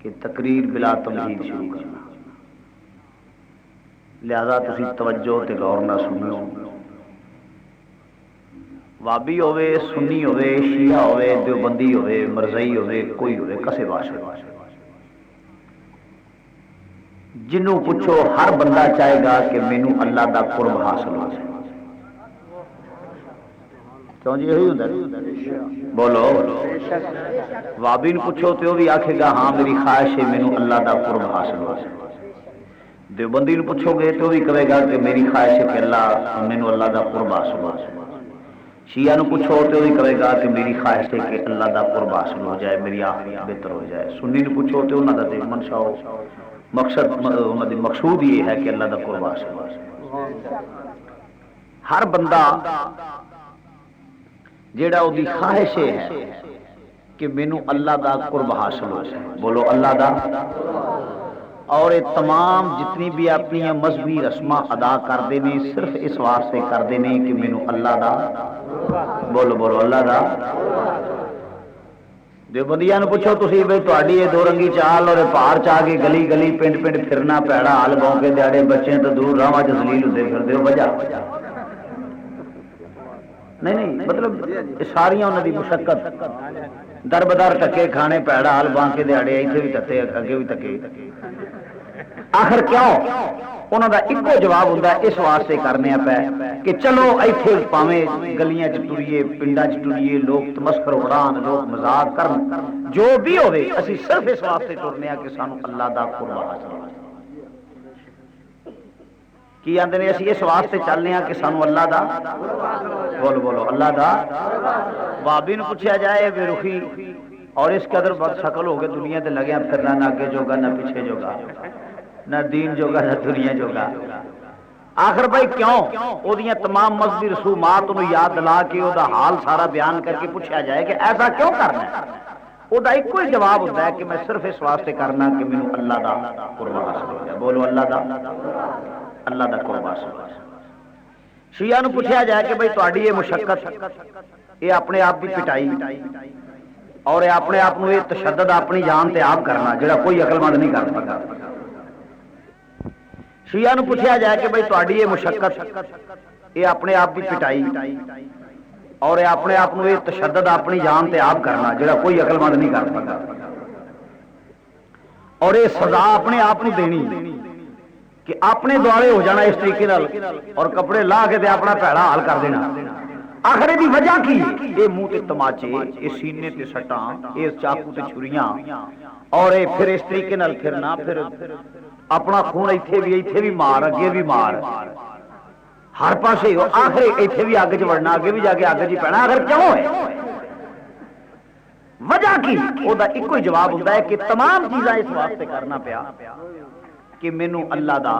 کہ تقریر بلا تمہید شروع کرنا، لہذا تسی توجہ تے غور نہ سنو، وابی ہوئے، سنی ہوئے، شیعہ ہوئے، دیوبندی ہوئے، مرزئی ہوئے، کوئی ہوئے کسے واسطے، جنوں پوچھو ہر بندہ چاہے گا کہ مینوں اللہ دا قرب حاصل ہو جائے، کیوں جی یہی ہوتا بولو، وابی نو پوچھو تو وہ بھی آکھے گا ہاں میری خواہش ہے مینوں اللہ دا قرب حاصل ہو جائے، دیوبندی نو پوچھو گے تو بھی کہے گا کہ میری خواہش ہے کہ اللہ مینوں اللہ دا قرب حاصل ہو جائے، شیعہ نو پوچھو تو بھی کہے گا کہ میری خواہش ہے کہ اللہ دا قرب حاصل ہو جائے، میری آخرت بہتر ہو جائے، سنی نو پوچھو تو انہاں دا تے منشا مقصد انہاں دی مقصود یہ ہے کہ اللہ دا قرب حاصل ہو جائے۔ ہر بندہ جیڑا وہ خواہش ہے کہ مینوں اللہ دا قرب حاصل ہو جائے، بولو اللہ دا، اور یہ تمام جتنی بھی اپنی مذہبی رسماں ادا کرتے ہیں صرف اس واسطے کرتے ہیں کہ مینوں اللہ دا، بولو بولو اللہ دا۔ دیوبندیاں نو پوچھو تسی بھئی تہاڈی یہ دو رنگی چال اور پہاڑ چاہ کے گلی گلی پنڈ پنڈ پھرنا پیڑا ہل گاؤں کے دیہڑے بچے تو دور راواں چ ذلیل ہوندے پھردے ہو، وجہ نہیں مطلب ساریاں انہاں دی مشقت در بدر ٹکے کھانے پیڑا ہل بان کے دیہڑے ایتھے بھی تتے اگے بھی تکے، آخر کیوں؟ انہوں دا ایکو جواب ہوتا ہے اس واسطے کرنے پہ کہ چلو ایتھے پاویں گلیاں چ ٹریے پنڈاں چ ٹریے لوگ تمسخر اڑان لوگ مذاق کرن جو بھی ہوے اسی صرف اس واسطے ٹرنے کہ سانو اللہ دا قرب حاصل ہو کی آندے نے اسی اس واسطے چلنے کہ سانو اللہ دا، بولو بولو اللہ دا۔ بابی نو پوچھا جائے بے رخی اور اس قدر بد شکل ہو گئے دنیا تے لگیا پھرنا نہ اگے جوگا نہ پیچھے جوگا نہ دین جوگا نہ دنیا جوگا، آخر بھائی کیوں؟ او دیاں تمام مذہبی رسومات انہوں یاد دلا کے او دا حال سارا بیان کر کے پوچھا جائے کہ ایسا کیوں کرنا ہے، او دا ایک ہی جواب ہوتا ہے کہ میں صرف اس واسطے کرنا کہ مینوں اللہ دا قرب حاصل ہو جائے، بولو اللہ دا، اللہ دا قرب حاصل ہو جائے۔ شیعہ نو پوچھا جائے کہ بھائی تہاڈی یہ مشقت یہ اپنے آپ کی پٹائی اور اپنے آپ کو یہ تشدد اپنی جان تے آپ کرنا جڑا کوئی عقل مند نہیں کر سکتا، شیعہ نو پوچھا جائے کہ بھائی تہاڈی یہ مشقت یہ اپنے آپ کی پٹائی اور اپنے آپ کو یہ تشدد اپنی جان تے آپ کرنا جڑا کوئی عقل مند نہیں کر سکتا، اور یہ سزا اپنے آپ کو دینی کہ اپنے دوارے ہو جانا اس طریقے اور کپڑے لا کے تے اپنا پیڑا حال کر دینا، آخر دی وجہ کی یہ منہ تے تماچے یہ سینے تے سٹاں یہ چاقو تے چھریاں اور یہ پھر اس طریقے نال پھرنا پھر اپنا خون ایتھے بھی مار اگے بھی مار ہر پاسے آخر ایتھے بھی اگ چ وڑنا اگے بھی جا کے اگ چ پینا، آخر کیوں ہے وجہ کی؟ وہ ایک ہی جواب ہوتا ہے کہ تمام چیزاں اس واسطے کرنا پیا کہ مینوں اللہ دا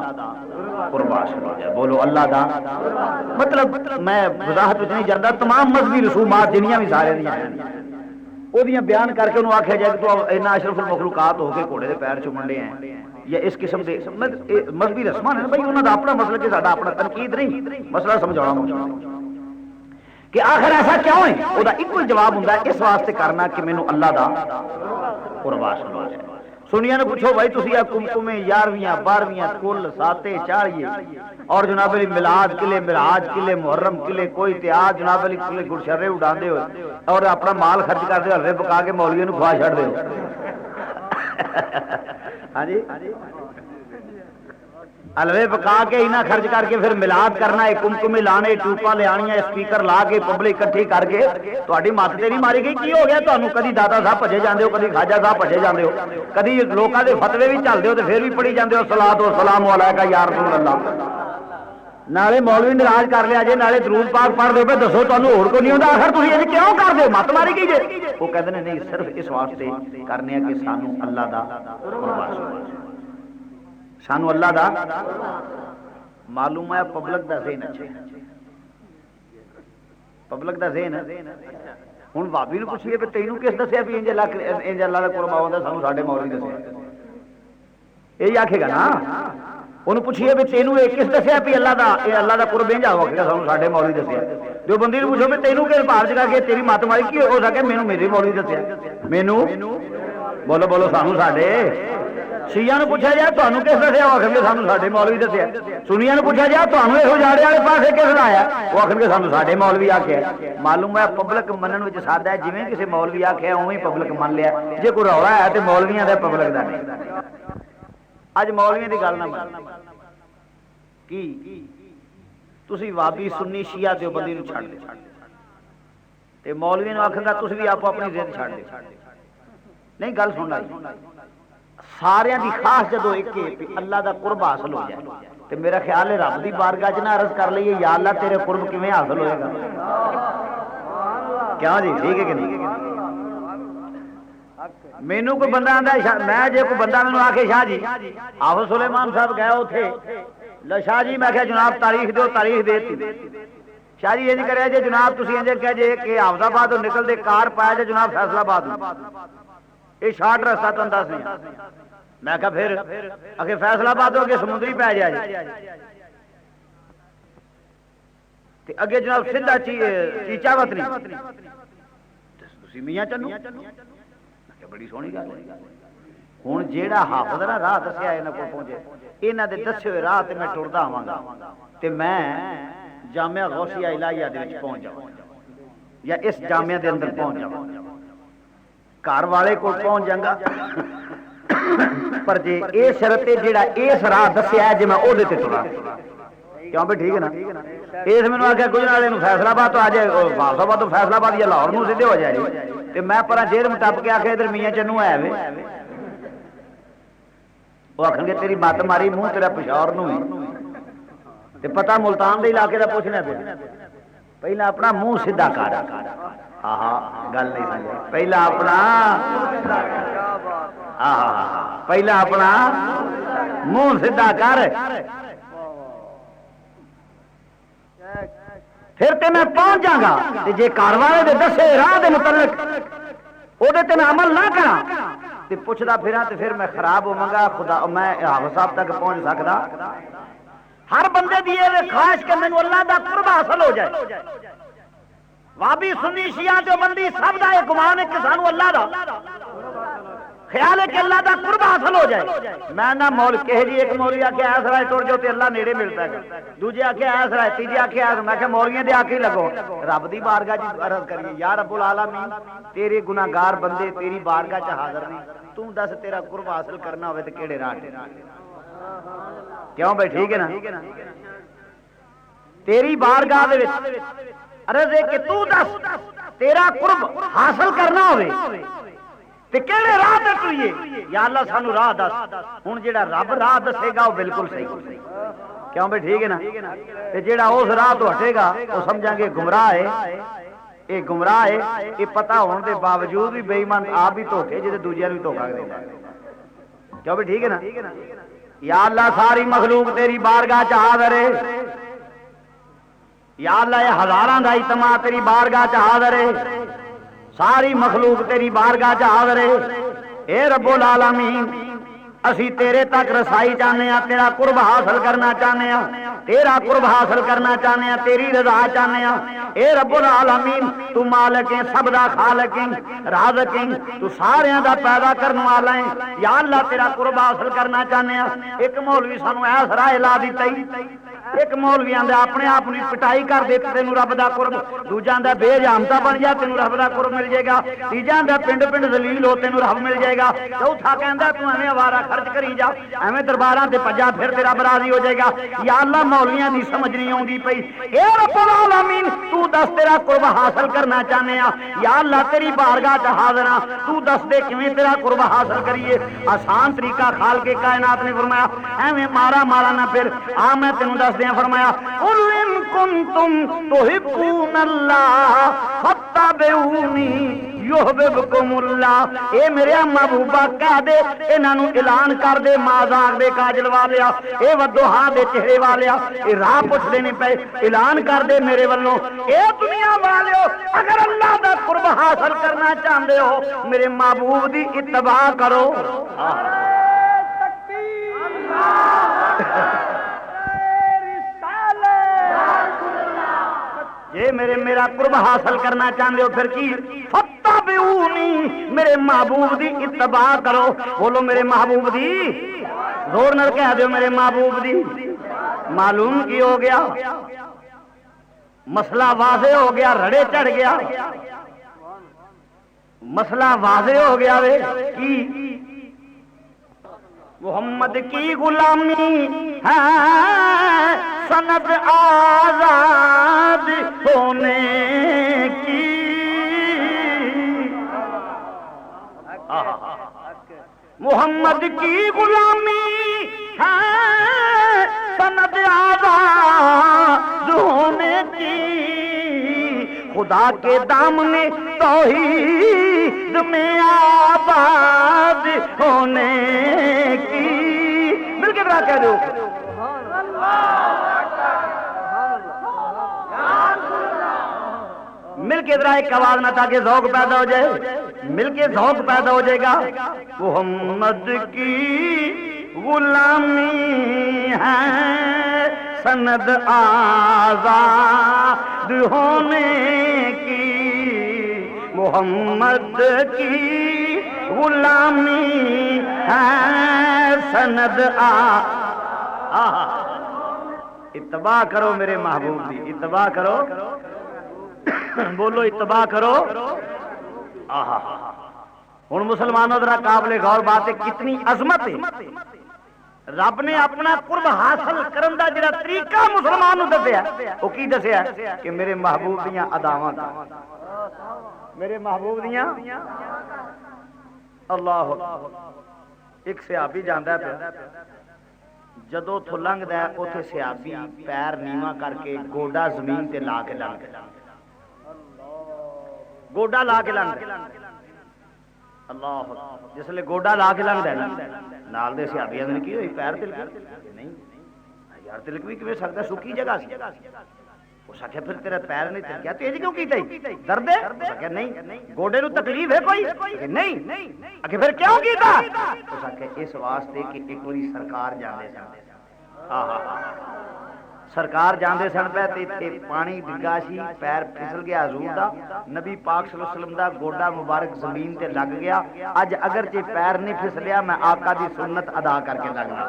قرب حاصل ہو جائے، بولو اللہ دا، مطلب میں وضاحت نہیں جانتا تمام مذہبی رسومات جنیاں بھی سارے دیاں وہ بیان کر کے انہوں آخیا جائے کہ تو اینا اشرف المخلوقات ہو کے گھوڑے دے پیر چومن ڈے ہیں یا اس قسم دے مذہبی رسماں ہیں بھائی انہوں دا اپنا مسئلہ کہ ساڈا اپنا تنقید نہیں، مسئلہ سمجھانا مشکل کہ آخر ایسا کیوں ہے؟ وہ ایک ہی جواب ہوتا ہے اس واسطے کرنا کہ مینوں اللہ دا قرب حاصل ہو جائے۔ سنیا نے پوچھو بھائی تسی کمکمے 11ویں 12ویں کل ساتے چاڑیے اور جناب علی میلاد قلعے معراج قلعے محرم قلعے کوئی تیار جناب علی قلعے گلشرے اڑاندے ہو اور اپنا مال خرچ کردے ہلوے پکا کے مولویوں نوں کھوا چھڑ دے ہو، ہاں جی حلوے پکا کے انہیں خرچ کر کے پھر ملاد کرنا ہے کمکمے لانے ٹوپا لیا اسپیکر لا کے پبلک کٹھی کر کے تہاڈی مت تے نہیں ماری گئی کی ہو گیا تمہیں؟ کدی دادا صاحب بھجے جاندے ہو کدی خواجہ صاحب بھجے جاندے ہو کدی لوکاں دے فتوے بھی چلدے ہو تے پھر بھی پڑھی جاندے ہو صلاۃ و سلام علیکہ یا رسول اللہ، نالے مولوی ناراض کر لیا جے نالے درود پاک پڑھ دے پے دسو تمہیں ہور کوئی نہیں ہوندا، آخر تسی یہ کیوں کر دے مت ماری گئی جے؟ وہ کہتے ہیں نہیں صرف اس واسطے کرنے کہ سانو اللہ دا قرب حاصل ہو جائے، سانو اللہ دا معلوم ہے پبلک دا ذہن اچھا پبلک دا ذہن ہن بھابی نو پوچھیے کہ تینوں کس دسیا بھی انج اللہ دا قرب آوندا سانو ساڈے مولوی دسیا، یہی آکھے گا نا، انہوں پوچھیے بھی تینوں یہ کس دسیا بھی اللہ دا قرب انج آکھے گا سانو ساڈے مولوی دسیا، جو بندی نو پوچھو بھی تینوں کس بھار چ کر کے تیری مت ماری کی ہو سکے مینوں میری مولوی دسیا، مینوں بولو بولو سانو ساڈے شیعہ نو پوچھا جائے تانوں کس دسیا وہ آخر سانو ساڈے مولوی دسیا سنیاں نو پوچھا جائے تانوں یہ جاڑے والے پاسے کس لایا وہ آخر سانو ساڈے مولوی آخیا معلوم ہے پبلک منن وچ سادہ ہے جویں کسی مولوی آخیا اوویں پبلک من لیا جے کوئی رولا ہے تے مولویاں دا پبلک دا نہیں اج مولویاں دی گل نہ من کی تسی وابی سنی شیعہ دیوبندی نو چھڈ دے تے مولوی نو آکھے گا تسی بھی آپ اپنی ضد چھڈ دے نہیں گل سن لائی سارے دی خاص جدو ایک اللہ دا قرب حاصل ہو جائے تے میرا خیال ہے رب دی بارگاہ چ نہ عرض کر لئیے یا اللہ تیرے قرب کیویں حاصل ہوئے گا کیا جی ٹھیک ہے کہ نہیں مینوں کوئی بندہ آندا میں جے کوئی بندہ مینوں آکھے شاہ جی حافظ سلیمان صاحب گئے اوتھے شاہ جی میں کہ جناب تاریخ دیو تاریخ دے شاہ جی انج کرے جے جناب تسی انج کہہ جے کہ حافظ آباد تو نکل دے کار پایا جے جناب فیصل آباد یہ شارٹ رستہ تو دس نہیں میں کہا پھر اگے فیصل آباد ہو کے سمندری پی جائے اگے جناب سیدھا چیچا وطنی تسی میاں چنو بڑی سونی گل ہوں جیڑا حافظ نا راہ دسیا یہاں کو پہنچے یہاں دے دسے ہوئے راہ میں ٹردا ہوا گا تے میں جامعہ غوثیہ الہیہ دے وچ پہنچ جاؤں یا اس جامعہ دے اندر پہنچ جاؤں گھر والے کو پہنچ جاؤں گا پر جی یہ شرط جیڑا اس راہ دسیا ہے جی میں وہ ٹرا کیوں بھی ٹھیک ہے نا اس مینوں آخیا گجران والے فیصلہ آباد تو آ جائے فیصلہ آباد تو فیصلہ آباد یا لاہور سیدھے ہو جائے تے میں پر جیل میں ٹپ کے آخیا ادھر میاں چنو ہے وے وہ آخر گے تیری مت ماری منہ تیرا پشاور نو تے پتہ ملتان دے علاقے دا پوچھنا پہ پہلا اپنا منہ سیدھا کر گل نہیں سمجھ پہلا اپنا پہلا اپنا منہ سیدھا کر پھر تے میں پہنچ جاں گا تے جے گھر والے دے دسے راہ دے متعلق او دے تے میں عمل نہ کراں تے پوچھدا پھراں تے پھر میں خراب ہوواں گا خدا میں حافظ صاحب تک پہنچ سکدا ہر بندے دی یہ خواہش کہ مینوں اللہ دا قرب حاصل ہو جائے وابی سنی شیعہ دیوبندی سب دا یہ گمان ہے کہ سانو اللہ دا خیال ہے کہ اللہ دا قرب حاصل ہو جائے میں نہ مول کہہ جی ایک مولوی آ کے ایس رائے ٹر جاؤ تے اللہ نیڑے ملتا ہے دوجے آ کے ایس رائے تیجے آ کے ایس میں کہ مولیاں دے آ کے لگو رب دی بارگاہ جی عرض کریے یا رب العالمین تیرے گناہگار بندے تیری بارگاہ چ حاضر نہیں تو دس تیرا قرب حاصل کرنا ہوئے تے کیڑے راہ کیوں بھائی ٹھیک ہے نا تیری بارگاہ دے وچ عرض ہے کہ تو دس تیرا قرب حاصل کرنا ہوئے تے کیڑے راہ تے ٹریے یا اللہ سانو راہ دس ہن جیڑا رب راہ دسے گا وہ بالکل صحیح کیوں بھائی ٹھیک ہے نا تے جیڑا اس راہ تو ہٹے گا وہ سمجھاں گے گمراہ ہے یہ گمراہ ہے یہ پتہ ہون دے باوجود بھی بے ایمان آپ بھی دھوکے جے دوجیاں نوں بھی دھوکا دیندا کیوں بھائی ٹھیک ہے نا یا اللہ ساری مخلوق تیری بارگاہ چ حاضر ہے یا اللہ یہ ہزاراں دا اجتماع تیری بارگاہ چ حاضر ہے ساری مخلوق تیری بارگاہ چ حاضر ہے اے رب العالمین اسی تیرے تک رسائی چاہنے ہیں تیرا قرب حاصل کرنا چاہنے ہیں تیرا قرب حاصل کرنا چاہنے ہیں تیری رضا چاہنے ہیں اے رب العالمین تو مالک ہے سب دا خالق ہے رازق ہے تو ساریاں دا پیدا کرنے والا ہے یا اللہ تیرا قرب حاصل کرنا چاہنے ہیں ایک مولوی سانو ایس راہ لا دیتا ہی ایک مولوی آندا اپنے آپ کی پٹائی کر دے تینوں رب دا قرب دوجا آندا بے جامتا بن جا تینوں رب دا قرب مل جائے گا تیجا آندا پنڈ پنڈ ذلیل ہو تینوں رب مل جائے گا چوتھا کہندا تو ایویں اوارا خرچ کری جا ایویں درباراں تے پجا پھر تیرا راضی ہو جائے گا یا اللہ مولیاں دی سمجھ نہیں آوندی پئی اے رب العالمین تو دس تیرا قرب حاصل کرنا چاہنے ہاں یا اللہ تیری بارگاہ تے حاضر ہاں تو دس دے کیویں تیرا قرب حاصل کریے آسان طریقہ خالق کائنات نے فرمایا ایویں مارا مارا نہ پھر آ میں تینوں دس دیا فرمایا قل ان کنتم تحبون اللہ فاتبعونی یحببکم اللہ اے میرے محبوبہ کہہ دے انہاں نوں اعلان کر دے مازاق دے کاجل والیا اے ودوہا دے چہرے والیا اے راہ پوچھ دینے پے اعلان کر دے میرے والوں اے دنیا والیو اگر اللہ دا قرب حاصل کرنا چاہندے ہو میرے محبوب دی اتباع کرو یہ میرا قرب حاصل کرنا چاہتے ہو پھر کی فتبعونی میرے محبوب دی اتباع کرو. بولو میرے محبوب دی, زور نال کہہ دیو میرے محبوب دی. معلوم کی ہو گیا؟ مسئلہ واضح ہو گیا, رڑے چڑھ گیا. مسئلہ واضح ہو گیا وے کی محمد کی غلامی ہے سند آزاد ہونے کی. محمد کی غلامی ہے سند آزاد ہونے کی. خدا کے دامن توحید میں آباد ہونے کی. مل کے ذرا کہہ دو مل کے ذرا ایک آواز نہ, تاکہ ذوق پیدا ہو جائے. مل کے ذوق پیدا ہو جائے گا. محمد کی غلامی ہے سند آزاد ہونے کی. محمد کی غلامی ہے سند اتباع کرو میرے محبوب کی, اتباع کرو. بولو اتباع کرو. ہن مسلمانوں ذرا قابل غور بات ہے, کتنی عظمت ہے. رب نے اپنا قرب حاصل کرن دا جڑا طریقہ مسلمان نوں دسیا, او کی دسیا کہ میرے محبوب دیاں اداواں دا, میرے محبوب دیاں. اللہ ایک صحابی جاندا ہے پیا, جدوں اتھوں لنگدا ہے اوتھے صحابی پیر نیواں کر کے گوڈا زمین تے لا کے لنگدا, گوڈا لا کے لنگدا. اللہ جس لے گوڈا لا کے لنگدا ہے نال دے صحابیاں نے کی ہوئی پیر تلک نہیں یار, تلک بھی کیویں سکدا, سکی جگہ سی. اس آخیا پھر تیرا پیر نہیں تلکیا, تیز کیوں کیتا درد ہے؟ اس آخیا نہیں. گوڈے نو تکلیف ہے کوئی؟ نہیں. آخیا پھر کیوں کیتا؟ اس آخیا اس واسطے کہ ایک باری سرکار جاندے سن, سرکار جاندے سن پہ تے ایتھے پانی ڈگا سی, پیر پھسل گیا حضور دا. نبی پاک صلی اللہ علیہ وسلم دا گوڈا مبارک زمین تے لگ گیا. اج اگرچہ پیر نہیں پھسلیا, میں آقا دی سنت ادا کر کے لگ گیا.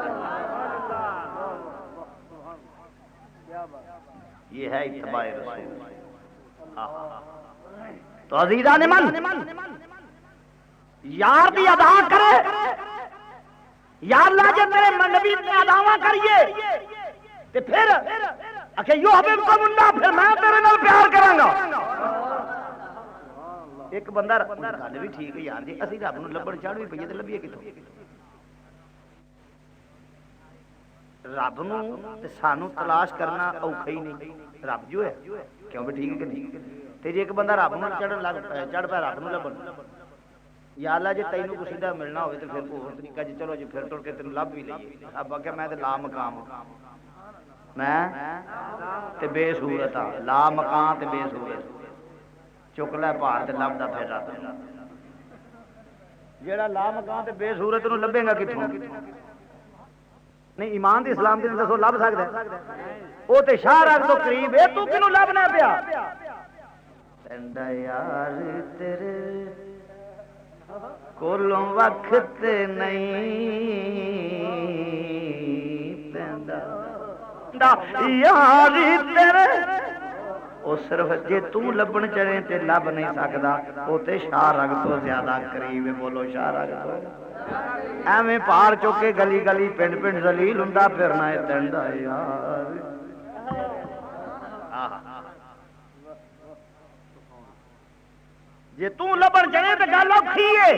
یہ ہے اتباع رسول. تو عزیزان من, یار دی ادا کرے, یا اللہ جے تیرے نبی دی اداواں کریے تے پھر اکھے یو حبیب کو منڈا, پھر میں تیرے نال پیار کراں گا. ایک بندہ گل بھی ٹھیک ہے یار جی, اسی رب نوں لبن چڑھ بھی پئیے تے لبھیے کتھوں؟ رب نوں تے سانوں تلاش کرنا اوکھا ہی نہیں. رب جو ہے کیوں بھی ٹھیک ہے کہ نہیں. تے جے ایک بندہ رب نوں چڑھ پیا رب نوں لبن, یا اللہ جے تینوں کچھ دا ملنا ہوئے تے پھر ہور طریقہ جی چلو جی پھر ٹر کے تینوں لب بھی لئیے. اب آخیا میں تے لا مقام, میں تے بے صورت ہاں, لا مقام تے بے صورت. چک لے پہاڑ تے لبدا پھر رب. جیڑا لا مقام تے بے صورت نوں لبے گا کتھوں؟ نہیں ایمان دی اسلام دی دسو لب سکدا ہے؟ او تے شاہ راگ تو قریب ہے, تو کینوں لبنا پیا؟ پیندا یار تیرے کولوں وقت نہیں, پیندا یار تیرے او صرف جے تو لبن چڑھے تے لب نہیں سکدا, او تے شاہ رگ تو زیادہ قریب ہے. بولو شاہ رگ تو ایویں پار چوکے گلی گلی پنڈ پنڈ ذلیل ہوندا پھرنا ہے. تیندا یار جے تو لبن چڑھے تے گل اوکھی ہے,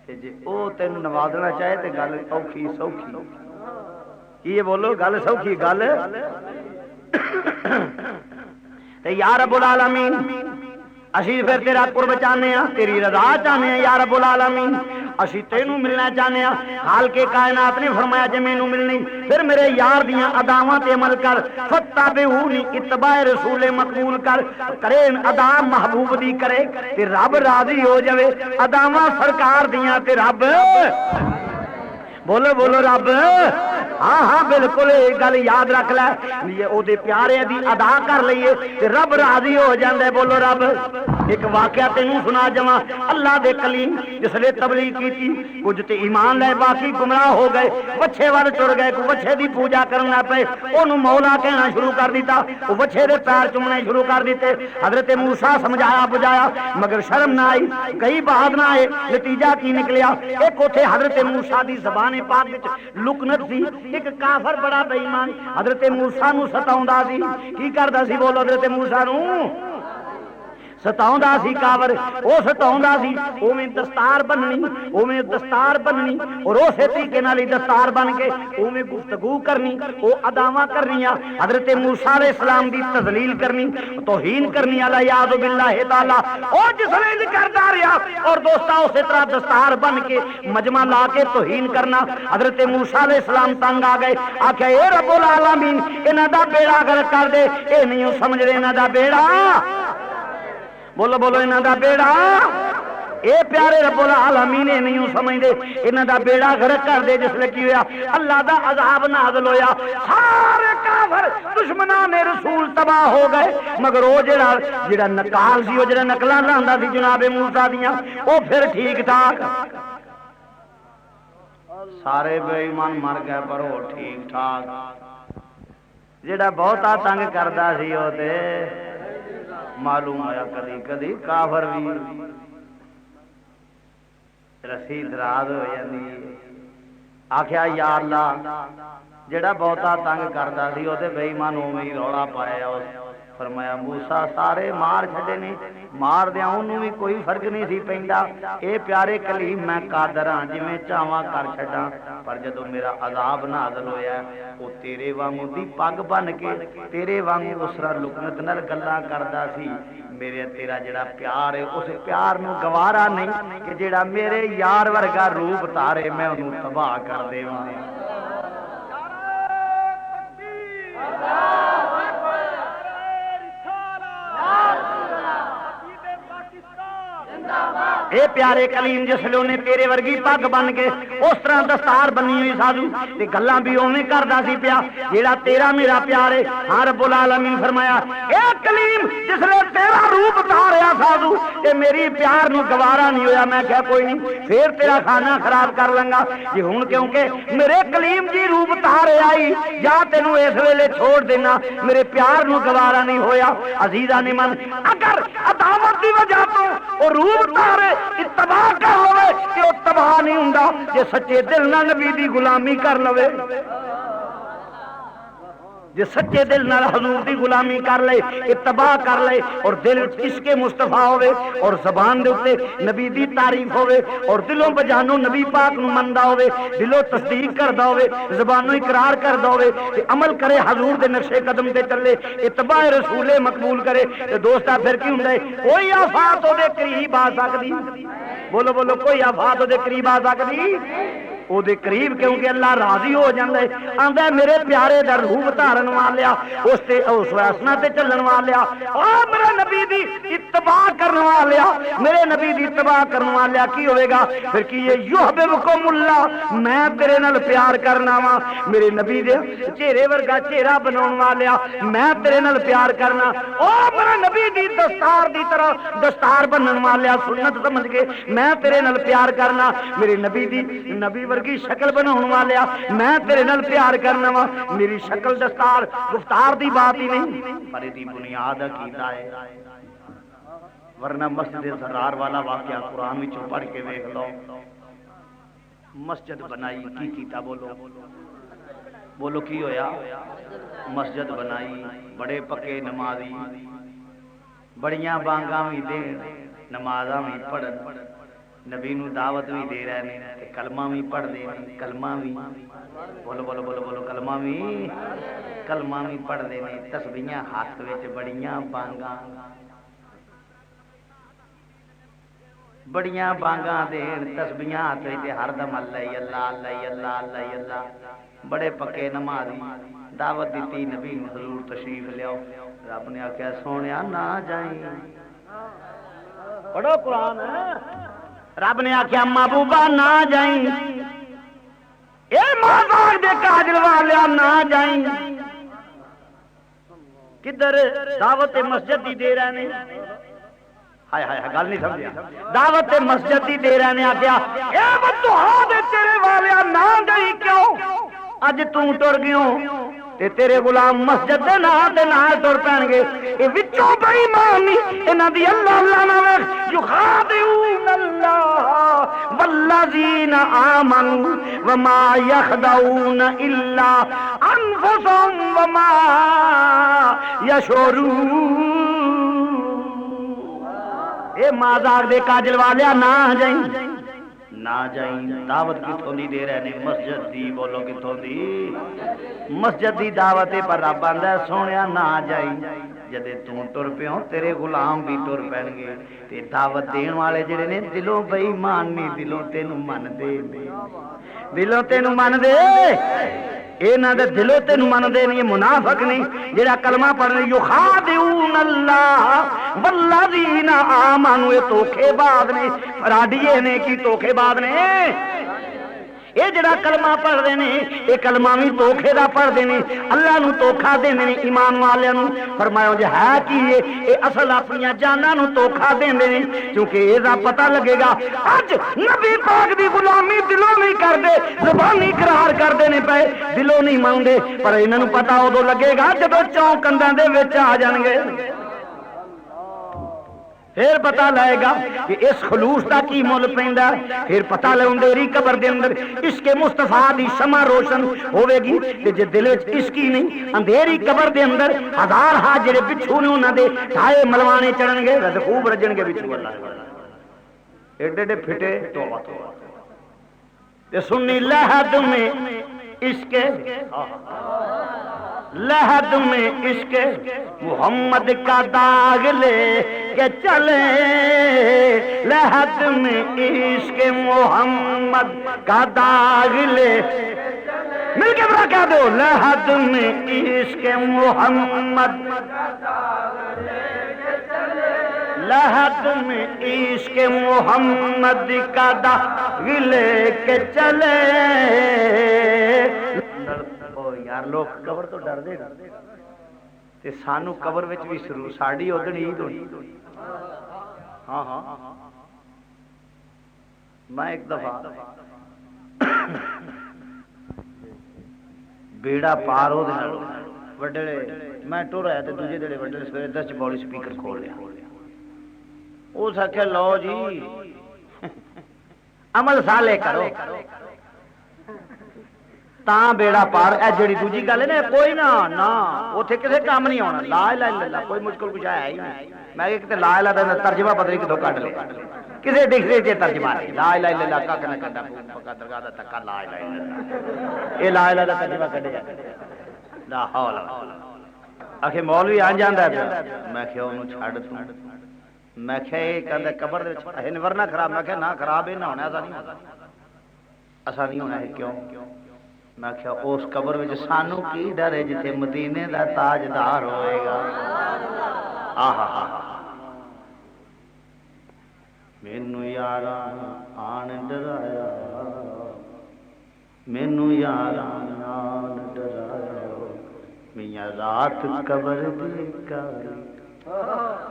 تے جے او تینوں نوازنا چاہے تے گل اوکھی سوکھی. کی بولو گل سوکھی گل تے یا رب العالمین اسی پھر تیرا قرب چاہنے ہیں, تیری رضا چاہنے ہیں. یا رب العالمین اسی تینوں ملنا چاہنے ہیں. حال کے کائنات نے فرمایا جے مینوں ملنی پھر میرے یار دیاں اداواں تے عمل کر. فتابعونی اتباع رسول مقبول کر, کرے ادا محبوب دی کرے تے رب راضی ہو جاوے. اداواں سرکار دیاں تے رب, بولو بولو رب ہاں ہاں بالکل گل یاد رکھ لے او دے پیارے دی ادا کر لئیے تے رب راضی ہو جاندے بولو رب ایک واقعہ تینوں سنا جواں اللہ دے کلیم جس نے تبلیغ کی کچھ تے ایمان لے باقی گمراہ ہو گئے بچے وڑ ٹر گئے کو بچے دی پوجا کرنا پے اونوں مولا کہنا شروع کر دیتا وہ بچے دے پیر چومنے شروع کر دیتے حضرت موسیٰ سمجھایا بجایا مگر شرم نہ آئی کئی بات نہ آئے نتیجہ کی نکلیا ایک اوتھے حضرت موسیٰ دی زبان پاک وچ لکنت سی ایک کافر بڑا بے ایمان حضرت موسیٰ نو ستاوندا سی کی کردا سی بولو حضرت موسیٰ نو ستاوندا سی کافر او ستاوندا سی اوویں دستار بننی اور اسی طریقے نال دستار بن کے اوویں گفتگو کرنی او اداواں کرنیاں حضرت موسیٰ علیہ السلام دی تذلیل کرنی توہین کرنی الیاذ باللہ تعالی او جس نے کردا رہیا اور دوستا اسی طرح دستار بن کے مجمع لا کے توہین کرنا حضرت موسیٰ علیہ السلام تنگ آ گئے آکھیا اے رب العالمین انہاں دا بیڑا غرق کر دے اے نہیں سمجھ رہے انہاں دا بیڑا بولو بولو انہاں دا بیڑا اے پیارے رب العالمین نہیں سمجھدے انہاں دا بیڑا غرق کر دے جس لے کی ہویا اللہ دا عذاب نازل ہویا سارے کافر دشمنان رسول تباہ ہو گئے مگر او جڑا نکال سی او جڑا نقلاں لاندا سی جناب موسیٰ دیاں او پھر ٹھیک ٹھاک سارے بے ایمان مر گئے پر وہ ٹھیک ٹھاک جڑا بہتا تنگ کردا سی او تے معلوم ہویا کدی کدی کافر بھی رسی دراز ہو جاندی آکھیا یا اللہ جڑا بہتا تنگ کردا سی او تے بے ایمان اوویں ہی روڑا پایا فرمایا موسیٰ سارے مار چھڈے نے مار دیاں انہوں بھی کوئی فرق نہیں سی پیندا اے پیارے کلیم میں قادر ہاں جویں چاواں کر چھڈاں پر جدوں میرا عذاب نازل ہویا او تیرے وانگوں دی پگ بن کے تیرے وانگوں اس طرح لکنت نال گلاں کردا سی میرے تیرا جڑا پیار ہے اس پیار نو گوارا نہیں کہ جڑا میرے یار ورگا روپ تارے میں انہوں تباہ کر دیواں اے پیارے کلیم جس لے انہیں تیرے ورگی پگ بن کے اس طرح دستار بنی ہوئی سادھو تے گلاں بھی اوویں کردا سی پیا جیڑا تیرا میرا پیار ہے ہاں رب العالمین فرمایا اے کلیم جس لے تیرا روپ اتاریا سادھو تے میری پیار نو گوارا نہیں ہویا میں کہا کوئی نہیں پھر تیرا کھانا خراب کر لنگا جی ہن کیونکہ میرے کلیم جی روپ اتارے آئی یا تینوں اس ویلے چھوڑ دینا میرے پیار نو گوارا نہیں ہویا عزیزاں نے من اگر عداوت دی وجہ تو اور روپ اتارے اتباع کر لوے کہ وہ تباہ نہیں ہوندا جے سچے دل نال نبی دی غلامی کر لوے جے سچے دل نال حضور دی غلامی کر لے اتباع کر لے اور دل عشق مصطفیٰ ہوے اور زبان دے اوتے نبی دی تعریف ہوے اور دلوں بجانوں نبی پاک نو مندا ہوے دلوں تصدیق کردا ہوے زبانوں اقرار کردا ہوے تے عمل کرے حضور دے نقشے قدم تے چلے اتباع رسول مقبول کرے تے دوستا پھر کی ہوندا ہے کوئی آفات او دے قریب آ سکدی بولو بولو کوئی آفات او دے قریب آ سکدی او دے قریب کیونکہ اللہ راضی ہو جاندا ہے آندا ہے میرے پیارے دا روح دھارن والیا اس تے اس واسنا تے چلن والیا او میرے نبی دی اتباع کرن والیا میرے نبی دی اتباع کرن والیا کی ہوے گا پھر کی یہ یحببکم اللہ میں تیرے نال پیار کرنا وا میرے نبی دے چہرے ورگا چہرہ بناون والیا میں تیرے نال پیار کرنا او میرے نبی دی دستار دی طرح دستار بنن والیا سنت سمجھ کے میں تیرے نال پیار کرنا میرے نبی دی نبی کی شکل بناؤن والیا میں تیرے نال پیار کرنا وا میری شکل دستار گفتار دی بات ہی نہیں پر دی بنیاد عقیدہ ہے ورنہ مسجد زرار والا واقعہ قرآن وچوں پڑھ کے ویکھ لو مسجد بنائی کی کیتا بولو بولو کی ہویا مسجد بنائی بڑے پکے نمازی بڑیاں بانگاں بھی دے نمازاں بھی پڑھن نبی نو دعوت بھی دے رہے ہیں کلمہ بھی پڑھ دے رہے کلمہ بھی بولو بولو بولو بولو کلمہ بھی پڑھ دے رہے تسبیحاں ہاتھ وچ بڑیاں بانگاں دے تسبیحاں ہاتھ وچ ہر دم اللہ اللہ اللہ اللہ اللہ اللہ بڑے پکے نمازی دعوت دیتی نبی حضور تشریف لیاؤ رب نے آکھیا سونیا نہ جائیں پڑھو قرآن رب نے آکھیا محبوبہ نہ جائیں اے مازاغ دے کاجل والیا نہ جائیں کدھر دعوت مسجد دی دے رہے ہیں ہائے ہائے گل نہیں سمجھیا دعوت مسجد دی دے رہے ہیں آگیا اے بددعا دے تیرے والیا نہ جائیں کیوں اج تو ٹر گیوں تے تیرے غلام مسجد دے نال ٹر پین گے اے وچوں بے ایمانی انہاں دی اللہ اللہ نہ ویکھ یخادعون اللہ والذین آمنوا وما یخدعون الا انفسهم وما یشعرون اے مازاغ دے کاجل والیا نہ جائیں دعوت کتوں دی دے رہے ہیں مسجد دی بولو کتوں دی مسجد دی دعوت پر رب آندا سونیا نہ جائیں جدے توں ٹر پیو تیرے غلام بھی ٹر پین گے تے دعوت دین والے جڑے نے دلوں بے ایمان نہیں دلوں تینوں من دے انہاں دے دلوں تینوں من دے نہیں منافق نہیں جڑا کلمہ پڑھنے یخادعون اللہ والذین آمنوا یہ دھوکے باز نے فراڈیے نے کی دھوکے باز نے یہ جڑا کلمہ پڑھ دے نے یہ کلمہ بھی دھوکے دا پڑھ دے نے اللہ نو دھوکا دیندے نے ایمان والے نو فرمایا جے ہے کی یہ اصل اپنی جاناں نو دھوکا دیندے نے کیونکہ اے دا پتہ لگے گا اج نبی پاک دی غلامی دلوں نہیں کردے زبانی اقرار کردے نے پے دلوں نہیں ماندے پر انہاں نو پتہ اودوں لگے گا جدوں چوں کنداں دے وچ آ جان گے پھر پتہ لائے گا کہ اس خلوص دا کی مول پیندا پھر پتہ لے اندھیری قبر دے اندر عشق مصطفیٰ دی شمع روشن ہوے گی کہ جے دل وچ عشق ہی نہیں اندھیری قبر دے اندر ہزار جڑے بچھو نے انہاں دے ٹھائے ملوانے چڑھن گے رد خوب رجن گے بچھو اللہ ایڈے ایڈے پھٹے توبہ تے سنی لہد میں عشق لہد میں عشق محمد کا داغ لے کے چلے لہد میں عشق محمد کا داغ لے مل کے برا کہہ دو لہد میں عشق محمد لہد میں عشق محمد کا داغ لے کے چلے یار لوگ قبر تو ڈر دے تے سانو قبر وچ بھی سرور ساڈی اودن عید ہونی ہاں ہاں میں ایک دفعہ بیڑا پار ہو دے وڈڑے میں ٹر آیا تے دوجے دڑے وڈڑے سویرے 10 بولی سپیکر کھول لیا اس آخیا لو جی عمل صالح کرو تاں بیڑا پار اے جڑی دوجی گل ہے نا کوئی نہ اوتھے کسے کام نہیں ہونا لا الہ الا اللہ کوئی مشکل کچھ ہے ہی نہیں میں کہ لا الہ دا ترجمہ پتہ نہیں کتھوں کڈ لے کسے ڈکشنری تے ترجمہ نہیں لا الہ الا اللہ کا نہ کڈا پکا درگاہ دا تکا لا الہ الا اللہ اے لا الہ دا ترجمہ کڈیا لا حول اکھے مولوی آ جاندا ہے میں کہ اونوں چھڈ تو میں کہ اے کہندا قبر دے وچ ہے ورنہ خراب میں کہ نہ خراب اے نہ ہونا ایسا نہیں ہونا ہے کیوں میں کہا اس قبر وچ سانو کی ڈر ہے جتھے مدینے دا تاجدار ہوئے گا آہا مینوں یاراں آن ڈرایا مینوں یاراں آن ڈرایا میاں رات قبر دی کاری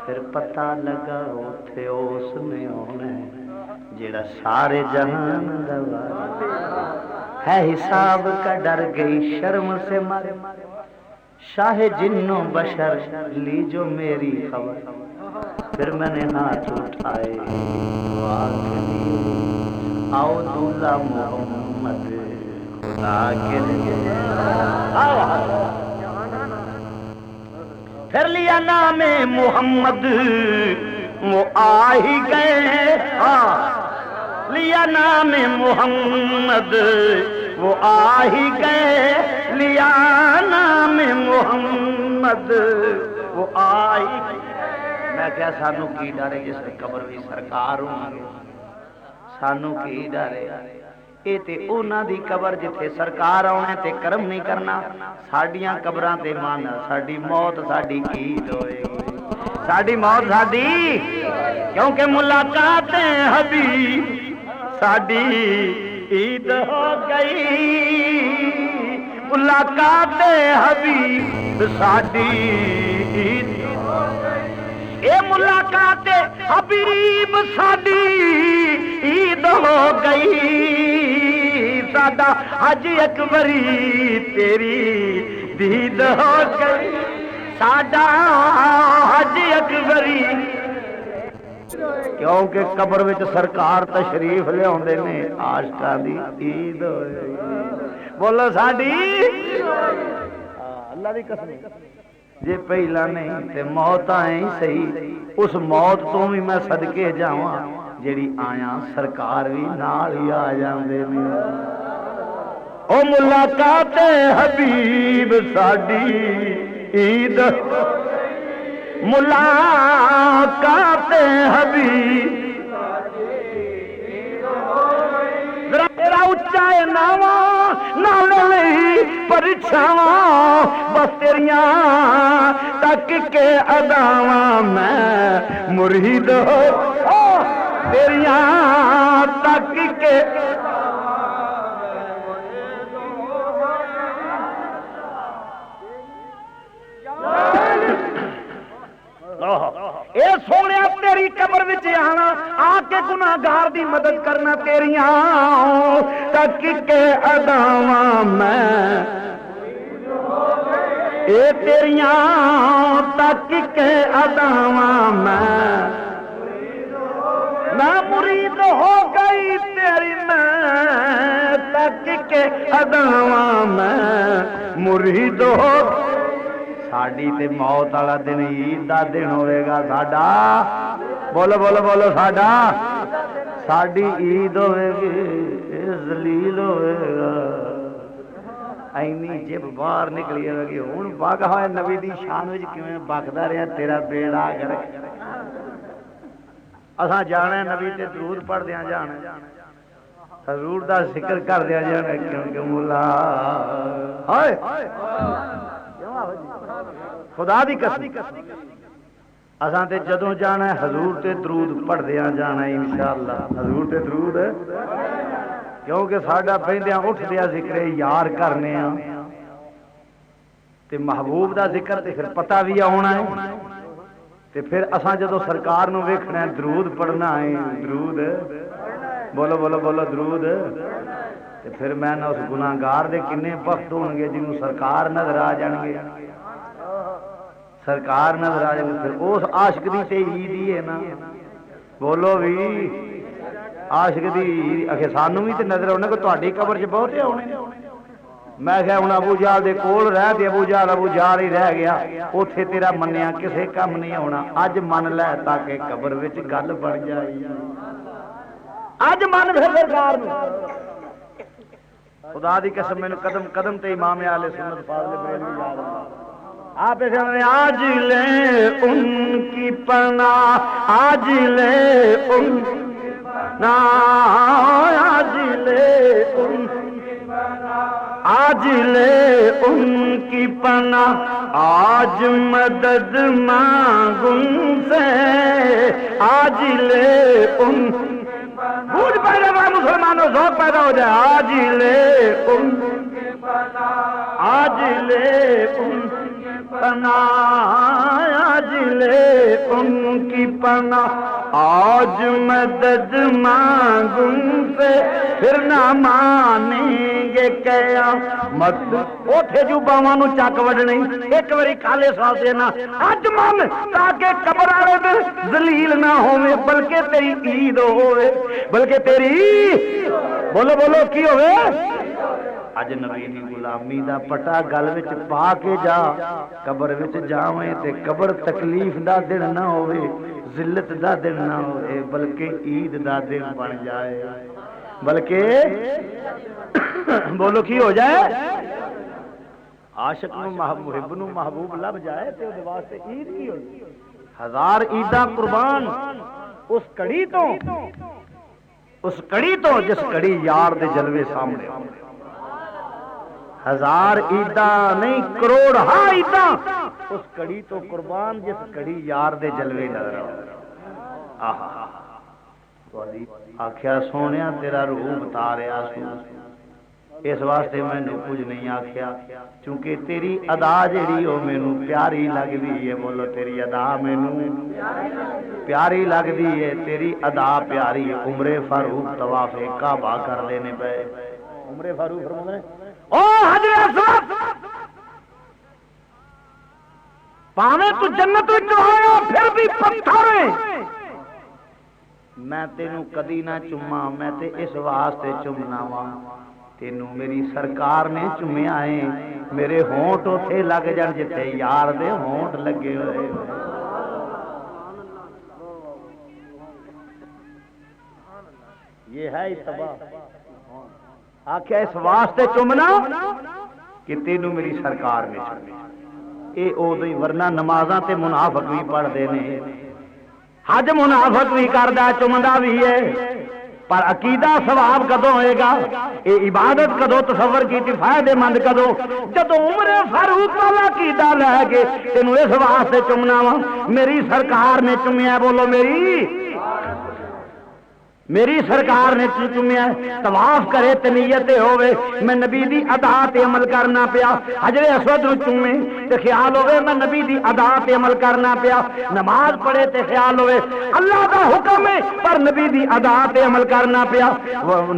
پھر پتہ لگا اوتھے اس نے ہونا جڑا سارے جہان دا ہے حساب کا ڈر گئی شرم سے مر شاہ جنوں بشر لی جو میری خبر پھر میں نے ہاتھ اٹھائے آؤ دولہ محمد خدا کے لیے پھر لیا نام محمد وہ آ ہی گئے لیا نام محمد وہ آ ہی گئے لیا نام محمد وہ آ ہی میں کیا سانو کی ڈر ہے جس قبر بھی سرکار ہوں گے سانو کی ڈر ہے یہ تے اونا دی قبر جتھے سرکار آنے تے کرم نہیں کرنا ساڈیاں قبراں تے مانا ساڈی موت ساڈی کی ہوئے ساڈی موت ساڈی کیونکہ ملاقات حبیب ساڈی عید ہو گئی ملاقات حبیب ساڈی عید ہو گئی اے ملاقات حبیب ساڈی عید ہو گئی ساڈا حج اکبری تیری دید ہو گئی ساڈا حج اکبری کیونکہ قبر وچ سرکار تشریف لیاوندے نے عاشقاں دی عید ہوئے بولو ساڈی اللہ دی قسم جے پہلا نہیں تے موت آئیں صحیح اس موت تو بھی میں صدقے جاواں جیڑی آیا سرکار بھی نال ہی آ جاندے نے او ملاقات حبیب ساڈی عید ملاقات حبیب ذرا تیرا اچا ہے ناواں نال نہیں پرچھاواں بس تیریاں تک کے اداواں میں مرید ہو تیریاں تک کے اے سونے تیری قبر وچ آنا آ کے گناہگار دی مدد کرنا تیریاں تک کے اداواں میں اے تیریاں تک کے اداواں میں مرید ہو گئی تیری میں تک کے اداواں میں مرید ہو ساڈی تے موت والا دن عید دا دن ہوئے گا ساڈا بولو بولو بولو ساڈا ساڈی عید ہوئے گی ذلیل ہوئے گا اینی جب باہر نکلی ہوئے گی ہن باغا ہوئے نبی دی شان وچ کیویں بکدا رہیا تیرا بیڑا گرک اساں جانا نبی تے درود پڑھدیاں جانا حضور دا ذکر کردیاں جانا کیونکہ مولا ہائے خدا دی قسم اساں تے جدوں جانا ہے حضور تے درود پڑھدیاں جانا ہے انشاءاللہ حضور تے درود کیونکہ ساڈا پہندیاں اٹھدیاں ذکر یار کرنے ہاں تے محبوب دا ذکر تے پھر پتہ بھی آنا ہے تے پھر اساں جدوں سرکار نو ویکھنا ہے درود پڑھنا ہے درود بولو بولو بولو درود تے پھر میں نہ اس گناہگار دے کنے بخت ہون گے جنوں سرکار نظر آ جان گے سرکار نظر آ جائے پھر اس عاشق دی تے عید ہی ہے نا بولو بھی عاشق دی اکھے سانوں بھی تے نظر آنے کو تہاڈی قبر چ بہت ہونے میں کہ ہن ابو جہل دے کول رہ تے ابو جہل ہی رہ گیا اوتھے تیرا منیا کسے کم نہیں ہونا اج من لے تاکہ قبر وچ گل بن جائے اج من پھر سرکار نو خدا دی قسم میں قدم قدم تے امام اہل سنت فاضل بریلوی یاد آپ آج لے ان کی پناہ آج لے ان آج لے ان آج لے ان کی پناہ آج مدد مانگوں سے آج لے ان بوجھ پیدا ہوا مسلمانوں ذوق پیدا ہو جائے آج لے ان آج لے ان پناہ آج لے ان کی پناہ آج مدد مانگوں سے پھر نہ مانیں گے قیامت اوٹھے جو باواں نو چک وڈنی ایک واری کالے سا دینا اج من تاکہ قبر والے دن ذلیل نہ ہوے بلکہ تیری عید ہوے بلکہ تیری بولو بولو کی ہوے اج نبی دی غلامی دا پٹا گل وچ پا کے جا قبر وچ جاویں تے قبر تکلیف دا دن نہ ہوے ذلت دا دن نہ ہوے بلکہ عید دا دن بن جائے بلکہ بولو کی ہو جائے عاشق نو محب نو محبوب لب جائے تے اودے واسطے عید کی ہوئی ہزار عیداں قربان اس کڑی تو جس کڑی یار دے جلوے سامنے ہزار عیداں نہیں کروڑ ہاں عیداں اس کڑی تو قربان جس کڑی یار دے جلوے نظر آہا آخیا سونیا تیرا روپ تاریا سو، اس واسطے مینوں کچھ نہیں آخیا، چونکہ تیری ادا جیڑی وہ مینوں پیاری لگدی ہے۔ بولو تیری ادا مینوں پیاری لگدی ہے، تیری ادا پیاری ہے۔ عمر فاروق طواف کعبہ کر دینے پے۔ عمر فاروق فرماتے ہیں او حجر اسود پاویں تو جنت وچ آیا پھر بھی پتھر ہے، میں تینوں کدی نہ چوما، میں تے اس واسطے چومنا وا تینوں میری سرکار نے چومیا ہے، میرے ہونٹ اوتھے لگ جان جتھے یار دے ہونٹ لگے ہوئے۔ یہ ہے اتباع، آخیا اس واسطے چومنا کہ تینوں میری سرکار نے چومیا۔ اے ادو ہی، ورنہ نمازاں تے منافق بھی پڑھتے ہیں، حج منافق بھی کردا چمدا بھی ہے، پر عقیدہ ثواب کدوں ہوئے گا؟ اے عبادت کدوں تصور کی فائدے مند کدوں؟ جدوں عمر فاروق والا عقیدہ لے کے تینوں اس واسطے چومنا وا میری سرکار نے چومیا۔ بولو میری سرکار نے چومیا۔ طواف کرے تے نیت ہوے میں نبی دی ادا تے عمل کرنا پیا، حجر اسود نو چومے تے خیال ہوے میں نبی دی ادا تے عمل کرنا پیا، نماز پڑھے تے خیال ہوے اللہ دا حکم ہے پر نبی دی ادا تے عمل کرنا پیا،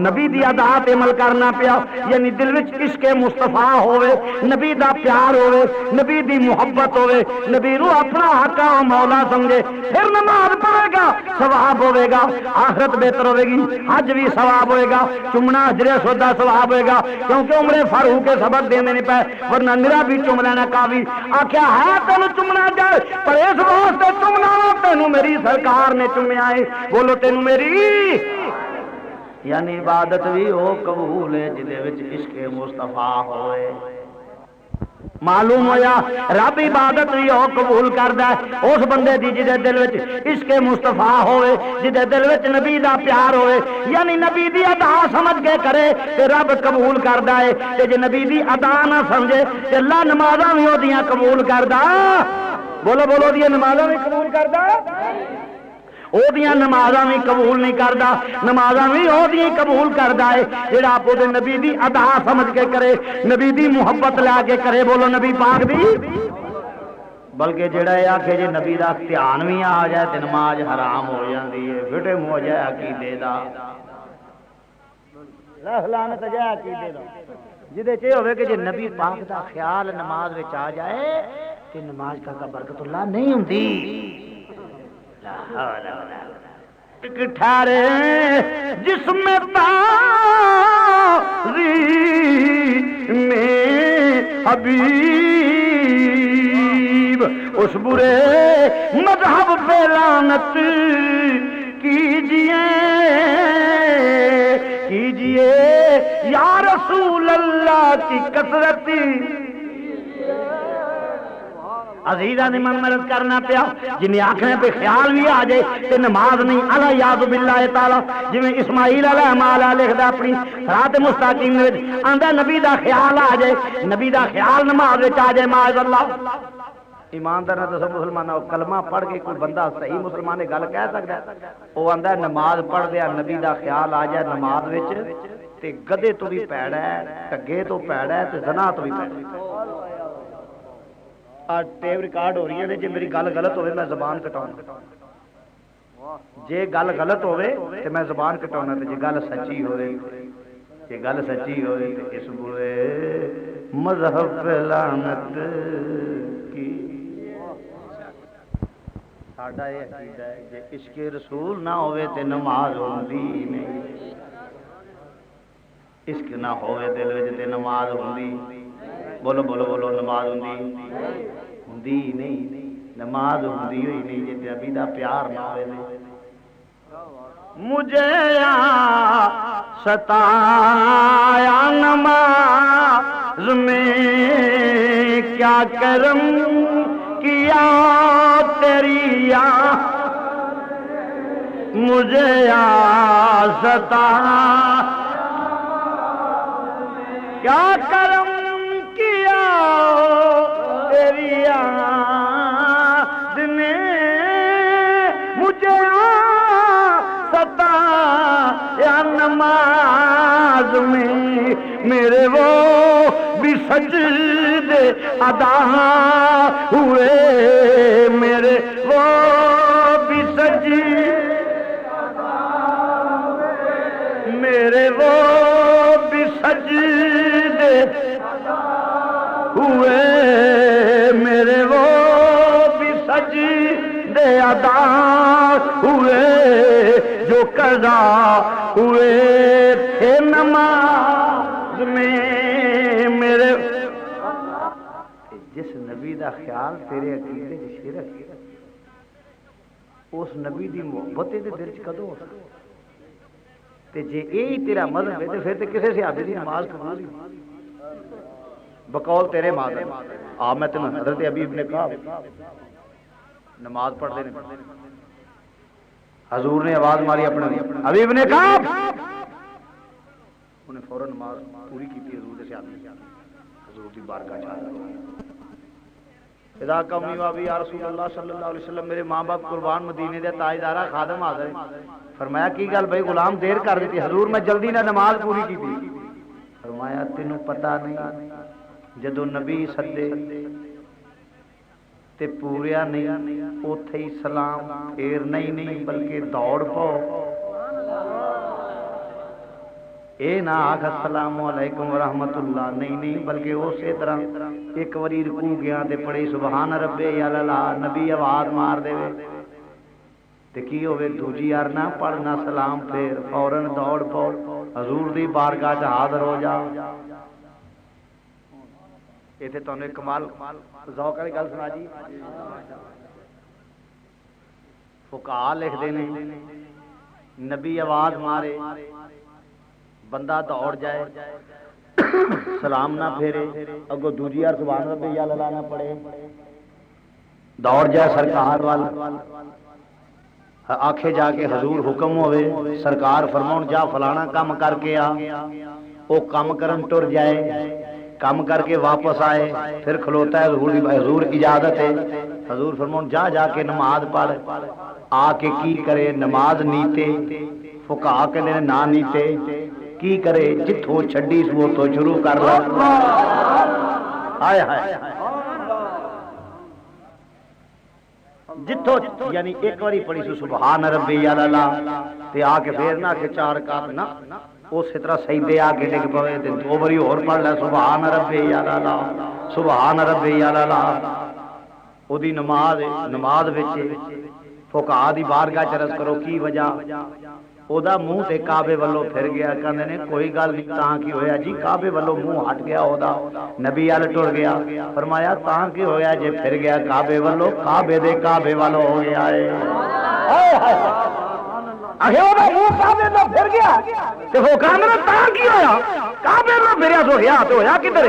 نبی دی ادا تے عمل کرنا پیا، یعنی دل وچ عشق مصطفیٰ ہوے، نبی دا پیار ہوے، نبی دی محبت ہوے، نبی نو اپنا حق مولا سمجھے، پھر نماز پڑھے گا ثواب ہوے گا، آخرت بہتر ہوے گی، حج بھی ثواب ہوئے گا، چمنا حجر اسود دا ثواب ہوئے گا، کیونکہ عمر فاروق کے سبق دینے نہیں پے، ورنہ میرا بھی چم لینا کافی۔ آخیا ہے تینوں چمنا جائے پر اس واسطے چمنا تینوں میری سرکار نے چومیا ہے۔ بولو تینوں میری، یعنی عبادت بھی وہ قبول ہے جدے وچ عشق مصطفیٰ ہوئے۔ معلوم ہویا رب عبادت بھی وہ قبول کردا ہے اس بندے دی جدے دل وچ عشق مصطفیٰ ہوئے، جدے دل وچ نبی دا پیار ہوئے، یعنی نبی دی ادا سمجھ کے کرے تے رب قبول کردا ہے، تے جے نبی دی ادا نہ سمجھے تے اللہ نمازاں وی اودیاں قبول کردا۔ بولو دی نمازاں وی قبول کردا، اودیاں نمازاں بھی قبول نہیں کردا، نمازاں بھی اودیاں قبول کردا ہے جڑا آپ دے نبی دی ادا سمجھ کے کرے، نبی دی محبت لا کے کرے۔ بولو نبی پاک دی، بلکہ جڑا یہ آکھے جے نبی دا دھیان بھی آ جائے تے نماز حرام ہو جاندی ہے، فٹے ہو جائے عقیدے دا، لعنت جائے عقیدے دا، جدے چے ہوے کہ جے نبی پاک دا خیال نماز وچ آ جائے تے نماز کا برکت اللہ نہیں ہوندی۔ ٹھہرے جس میں تاری میں حبیب اس برے مذہب پہ لعنت کیجئے یا رسول اللہ کی کثرت۔ عزیزاں نے مرض کرنا پیا جنہیں آنکھیں پہ خیال بھی آ جائے کہ نماز نہیں علی یاد باللہ تعالی، جویں اسماعیل علیہ مالا لکھدا اپنی صراط مستقیم وچ آندا نبی دا خیال آ جائے، نبی دا خیال نماز وچ آ جائے معاذ اللہ۔ ایماندار نے دسو مسلمانوں کلمہ پڑھ کے کوئی بندہ صحیح مسلمان نے گل کہہ سکدا ہے؟ وہ آندا نماز پڑھ دیا نبی دا خیال آ جائے نماز وچ تے گدے تو بھی پیڑا ہے، ٹگے تو پیڑا ہے تے زنا تو بھی پیڑا ہے۔ ٹیپ ریکارڈ ہو رہی ہے، جی میری گل غلط ہوئے میں زبان کٹاؤں، جے گل غلط ہوئے تو میں زبان کٹاؤں، جے گل سچی ہوئے تو اس برے مذہب پہ لعنت کی۔ ساڈا یہ عقیدہ ہے جے عشق رسول نہ ہوئے تے نماز ہوندی نہیں، عشق نہ ہوئے دل وچ تے نماز ہوندی۔ بولو نماز ہوندی نہیں، نماز ہوندی ہوئی نہیں جے نبی دا پیار نہ ہوئے۔ مجھے ستایا نماز میں کیا کرم کیا تیری مجھے ستایا کیا کرم کیا تیری یاد نے مجھے ستایا نماز میں میرے وہ بھی سجدے ادا ہوئے، میرے وہ بھی سجدے، میرے وہ بھی سجدے ہوئے، میرے وہ بھی سجدے ادا ہوئے، جو قضا ہوئے تھے نماز میں میرے۔ جس نبی دا خیال تیرے عقیدے چ شرک، اس نبی دی محبت دے دل چ کدوں ہو سکتی؟ تے جے یہی تیرا مذہب ہے تے پھر تے کسے صحابی دی نماز قبول نہیں بقول تیرے مادر آ میں تینوں حضرت ابی ابن کعب نماز پڑھتے ہیں، حضور نے آواز ماری اپنے ابی ابن کعب، انہیں فوراً نماز پوری کی تھی حضور سے آدمی، حضور کی بارگاہ چاہ اذا قومی وابی یا رسول اللہ صلی اللہ علیہ وسلم، میرے ماں باپ قربان مدینے دے تاجدارہ خادم حاضر ہیں۔ فرمایا کی گل بھائی غلام دیر کر دیتی؟ حضور میں جلدی نہ نماز پوری کی تھی۔ فرمایا تینوں پتہ نہیں جدو نبی سدے تے پوریا نہیں اوتھے ہی سلام پھیر نہیں بلکہ دوڑ پاؤ، اے نہ آکھ السلام علیکم ورحمت اللہ، نہیں بلکہ اسی طرح ایک واری رکوع گیا تے پڑھی سبحان ربی اعلیٰ، نبی آواز مار دے تے کی ہوئے دوجی یار نہ پڑھنا سلام پھیر فوراً دوڑ پاؤ حضور دی بارگاہ چ حاضر ہو جا۔ ایتھے تانوں ایک کمال ذوق والی گل سنا جی، فقہا لکھدے نے نبی آواز مارے بندہ دوڑ جائے سلام نہ پھیرے اگو دوجی یار سبحان ربی اعلیٰ نہ پڑھے دوڑ جائے سرکار وال آکھے جا کے حضور حکم ہوئے سرکار فرماؤں جا فلانا کام کر کے آ، وہ کام کرن ٹر جائے کام کر کے واپس آئے پھر کھلوتا ہے حضور اجازت ہے، حضور فرماؤں جا کے نماز پڑھ، آ کے کی کرے نماز نیتے فقہا کہندے نہ نیتے کی کرے جتھوں چھڈی وہ تو شروع کر لا۔ ہائے ہائے جتھوں یعنی ایک واری پڑھی سو سبحان ربی اعلیٰ تے آ کے پھر نہ کہ چار رکعت نہ اسی طرح سجدے آ کے ڈگ پوے تے دو باری اور پڑھ لے سبحان ربی اعلیٰ سبحان ربی اعلیٰ۔ او دی نماز وچ فقہا دی بارگاہ چ عرض کرو کی وجہ؟ او دا منہ تے کعبے والوں پھر گیا، کہندے نے کوئی گل نہیں تاں کی ہویا جی کعبے والوں منہ ہٹ گیا او دا نبی ال ٹر گیا، فرمایا تاں کی ہویا جے پھر گیا کعبے والوں کعبے دے کعبے والوں ہو گیا ہے۔ اے او دا منہ کعبے دا پھر گیا تے وہ کہندے تاں کی ہویا کعبے دا پھریا تو ہویا تے ہویا کدھر؟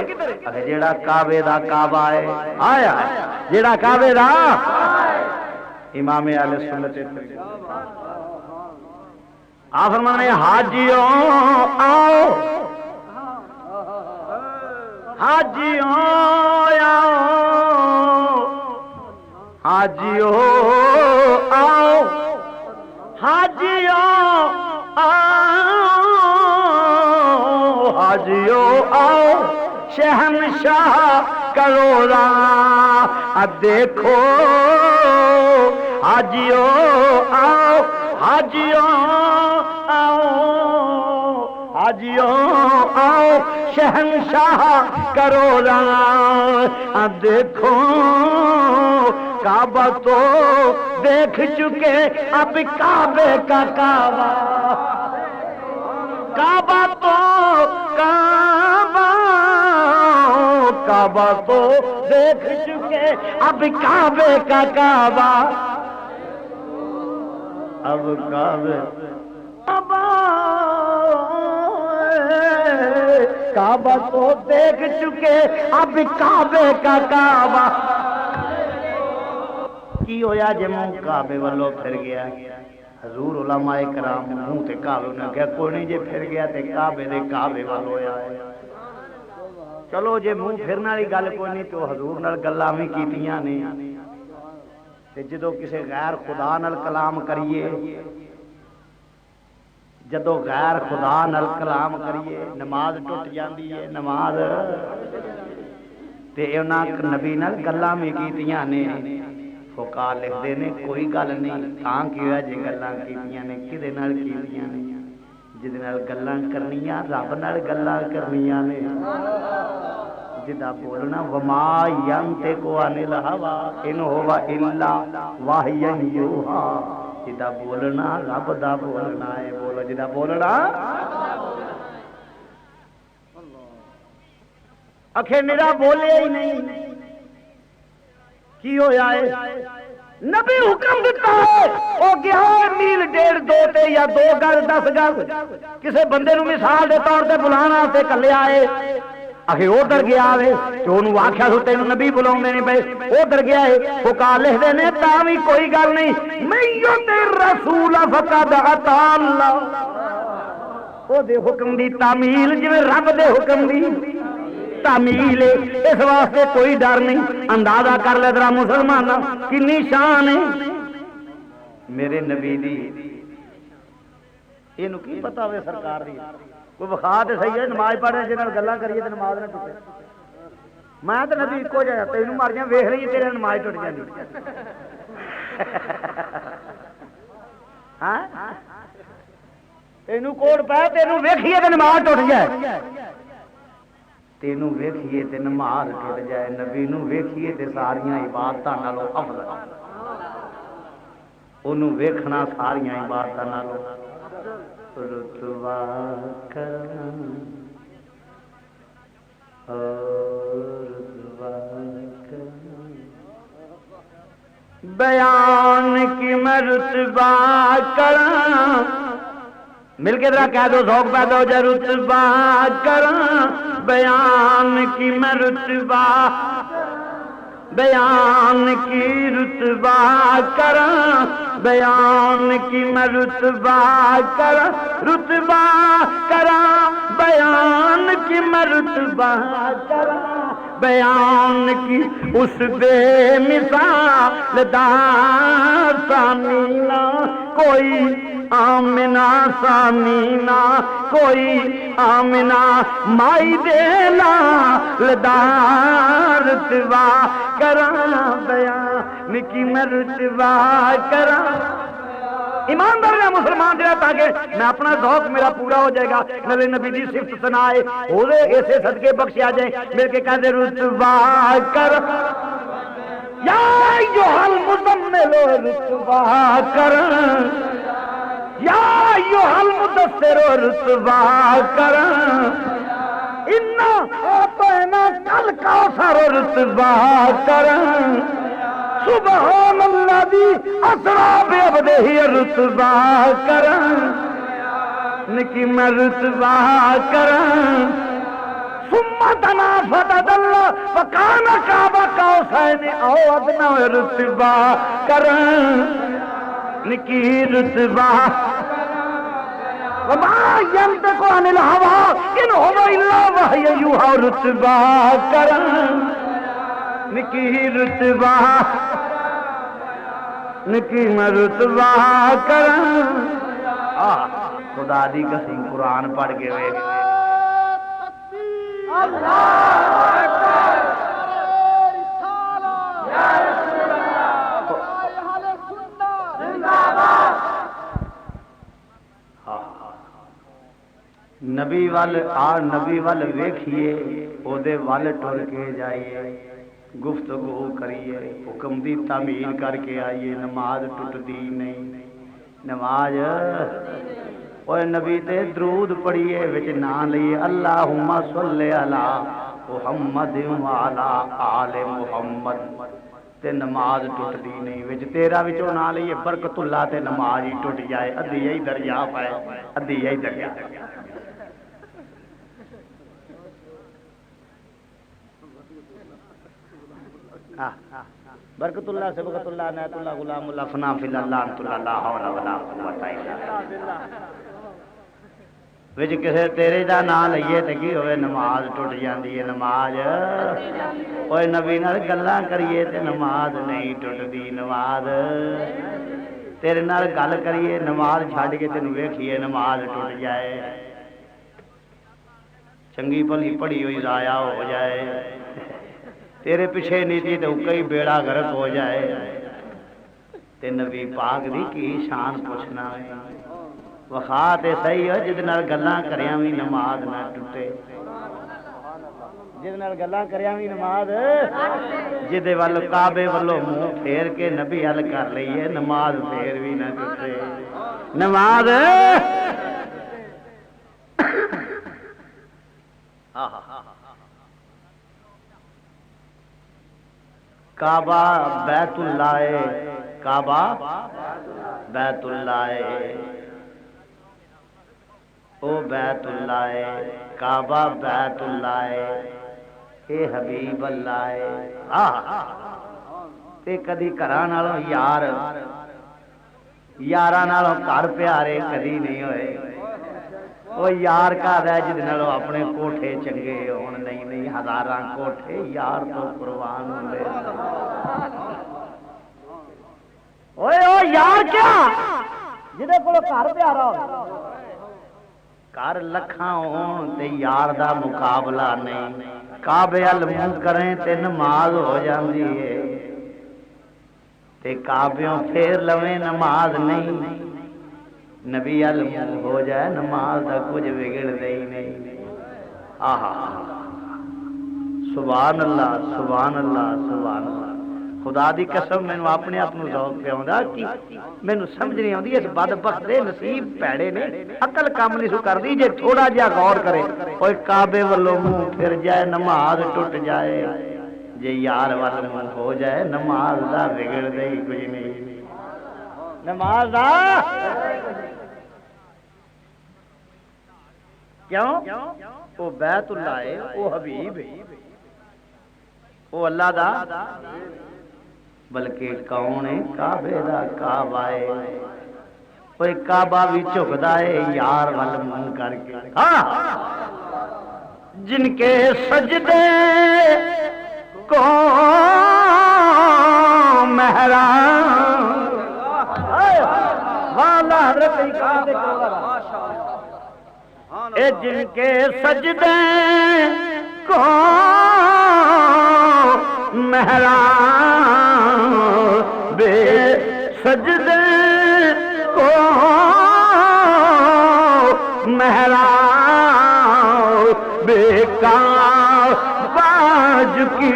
اے جیڑا کعبے دا کعبہ ہے آیا جیڑا کعبے دا امام اہل سنت آپ فرمانے حاجیوں آؤ حاجیوں آؤ حاجیوں آؤ حاجیوں آؤ حاجیوں آؤ شہنشاہ کروڑا دیکھو حاجیوں آؤ حاجیوں آؤ حاجیوں آؤ شہنشاہ کروڑا دیکھو کعبہ تو دیکھ چکے اب کعبے کا کعبہ کعبہ تو کعبہ تو دیکھ چکے اب کعبے کا کعبہ اب کعبہ تو دیکھ چکے اب کعبے کا کعبہ کی ہویا جے منہ کعبے والوں پھر گیا؟ حضور علماء کرام منہ تے کعبے نے کہا کوئی نہیں جے پھر گیا تے کعبے دے کعبے والوں ہویا ہے۔ چلو جے منہ پھرن والی گل کوئی نہیں تو حضور نال گلاں وی کیتیاں نے تے جدوں کسے غیر خدا نال کلام کریے جدو غیر خدا نال کلام کریے نماز ٹوٹ جاندی ہے نماز تے انہاں نبی نال گلاں بھی کیتیاں نے فقہاء لکھدے نے کوئی گل نہیں تاں کیویں جے گلاں کیتیاں نے کدے نال کیتیاں نے جدے نال گلاں کرنیاں رب نال گلاں کرنیاں نے جدا بولنا وما ینطق عن الہوا ان ہوا الا وحی یوحی جدا بولنا رب دا بولنا ہے بولو جدا بولنا اکھے میرا بولے ہی نہیں کی ہویا ہے نبی حکم دیتا ہے او گیا میل 1.5 2 تے یا 2 گز 10 گز کسے بندے نو مثال دے طور تے بلانا تے کلے آئے اکھے ادھر گیا ہے تو انہوں آکھیا سو تینوں نبی بلاؤندے نے پے ادھر گیا ہے فقہاء لکھدے نے تاں وی کوئی گل نہیں میں یطع الرسول فقد اطاع اللہ او دے حکم دی تعمیل جویں رب دے حکم دی تعمیل ہے اس واسطے کوئی ڈر نہیں اندازہ کر لے ذرا مسلماناں کتنی شان ہے میرے نبی دی اینو کی پتہ ہوے سرکار دی کوئی وخا تے صحیح ہے نماز پڑھے جے نال گلاں کریے تے نماز نہ ٹوٹے میں تے نبی اکو جا تینوں مر جاں ویکھ لئی تیرے نماز ٹوٹ جاندی ہاں تینوں کوڑ پے تینوں ویکھیے تے نماز ٹوٹ جائے تینوں ویکھیے تے نماز ٹوٹ جائے نبی نو ویکھیے تے ساریاں عبادتاں نالوں افضل اونوں ویکھنا ساریاں عبادتاں نالوں رتبہ کرنا رتبہ کرنا بیان کی میں رتبہ کرنا مل کے ذرا کہہ دو ذوق پیدا ہو جائے رتبہ کرنا بیان کی میں رتبہ بیان کی رتبہ کرا بیان کی میں رتبہ کرا رتبہ کرا بیان کی میں رتبہ کرا بیان کی اس بے مثال داستانینا کوئی آمنہ سامینہ کوئی آمنہ مائی دینا لدار رتبہ کرا بیان کی میں رتبہ کرا ایماندار ہے مسلمان جڑا تاکہ میں اپنا ذوق میرا پورا ہو جائے گا نبی نبی دی صفت سنائے اودے ایسے صدقے بخشیا جائے مل کے کہہ دے رتبہ کر یا ایھا المزمل رتبہ کر یا ایھا المدثر رتبہ کر انا اعطینا الکوثر رتبہ کر سبحان الذی اسری بعبدہ رتبہ کر نکی میں رتبہ کر ثم دنا فتدلى فكان قاب قوسين او ادنى رتبہ کر نکی رتبہ وما ينطق عن الهوى ان هو الا وحي يوحى رتبہ کر نکی رتبہ نکی میں رتبہ کر خدا دی قسم قرآن پڑھ کے وے نبی وال نبی وال ویکھیے او دے وال ٹر کے جائیے گفتگو کریے حکم دی تعمیل کر کے آئیے نماز ٹوٹدی نہیں نماز اوے نبی تے درود پڑھیے وچ نام لئیے اللہم صلی علی محمد وعلی آل محمد تے نماز ٹوٹدی نہیں وچ تیرا وچوں نام لئیے برکت اللہ تے نماز ہی ٹوٹ جائے ادھی یہی دریا پائے ادھی یہی دریا برکت اللہ سبقت اللہ نعت اللہ غلام اللہ فنا فی اللہ انت اللہ لا حول ولا قوت الا باللہ وچ کسے تیرے دا نام لئیے تے کی ہوئے نماز ٹوٹ جاندی ہے نماز اوے نبی نال گلاں کریے تے نماز نہیں ٹوٹدی نماز تیرے نال گل کریے نماز چھڈ کے تینوں ویکھیے نماز ٹوٹ جائے چنگی بھلی پڑھی ہوئی ضائع ہو جائے تیرے پیچھے نیتی تو کئی بیڑا غرق ہو جائے تے نبی پاک دی کی شان پوچھنا ہے وخا تے صحیح ہے جہد نال گلاں کریاں وی نماز نہ ٹوٹے جہد نال گلاں کریاں وی نماز جہد ول کعبے والو منہ پھیر کے نبی حل کر لئیے نماز پھر بھی نہ ٹوٹے نماز کعبہ بیت اللہ کعبہ بیت اللہ او بیت اللہ کعبہ بیت اللہ اے حبیب اللہ تے کدی گھراں نالوں یاراں نالوں گھر پیارے کدی نہیں ہوئے وہ یار کا ہے جہد نالوں اپنے کوٹھے چنگے ہون نہیں ہزاراں کوٹھے یار تو قربان ہوندے اوئے او یار کیا جہدے کول گھر پیارا ہو گھر لکھاں ہون تے یار دا مقابلہ نہیں کعبے ال منہ کریں تے نماز ہو جاندی ہے تے کعبیوں پھیر لویں نماز نہیں نبی ال منہ ہو جائے نماز دا کچھ بگڑ دے ہی نہیں آہا سبحان اللہ سبحان اللہ سبحان اللہ خدا دی قسم مینوں اپنے آپ نوں ذوق پہ آوندا کہ مینوں سمجھ نہیں آندی اس بدبخت دے نصیب پیڑے نے عقل کام نہیں سو کردی جے تھوڑا جہا غور کرے اوے کعبے والوں منہ پھر جائے نماز ٹوٹ جائے جے یار وال منہ ہو جائے نماز دا بگڑ دے ہی کچھ نہیں نماز دا کیوں وہ بیت اللہ ہے وہ حبیب ہے وہ اللہ دا بلکہ کون ہے کعبے دا کعبہ ہے کوئی کعبہ بھی جھکدا ہے یار ول منہ کر کے ہاں جن کے سجدے کو محراب والا حضرت کعبے اے جن کے سجدے کو محراب بے سجدے کو محراب بے کعبہ کی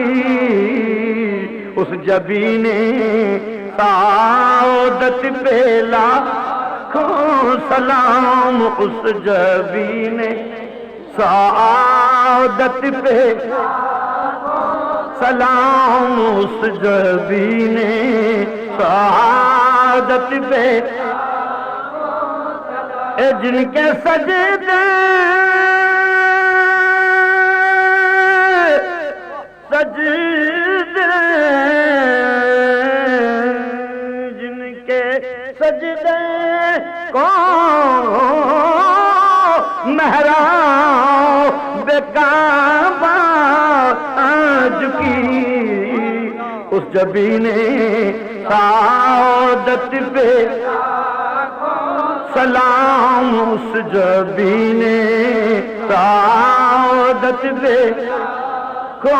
اس جبین سعادت پہ لاکھوں سلام اس جبین سعادت پہ سلام اس جبین سعادت پہ اے جن کے سجدے جن کے سجدے کو محراب کعبہ آج کی اس جبین سعادت پہ سلام اس جبین سعادت پہ کو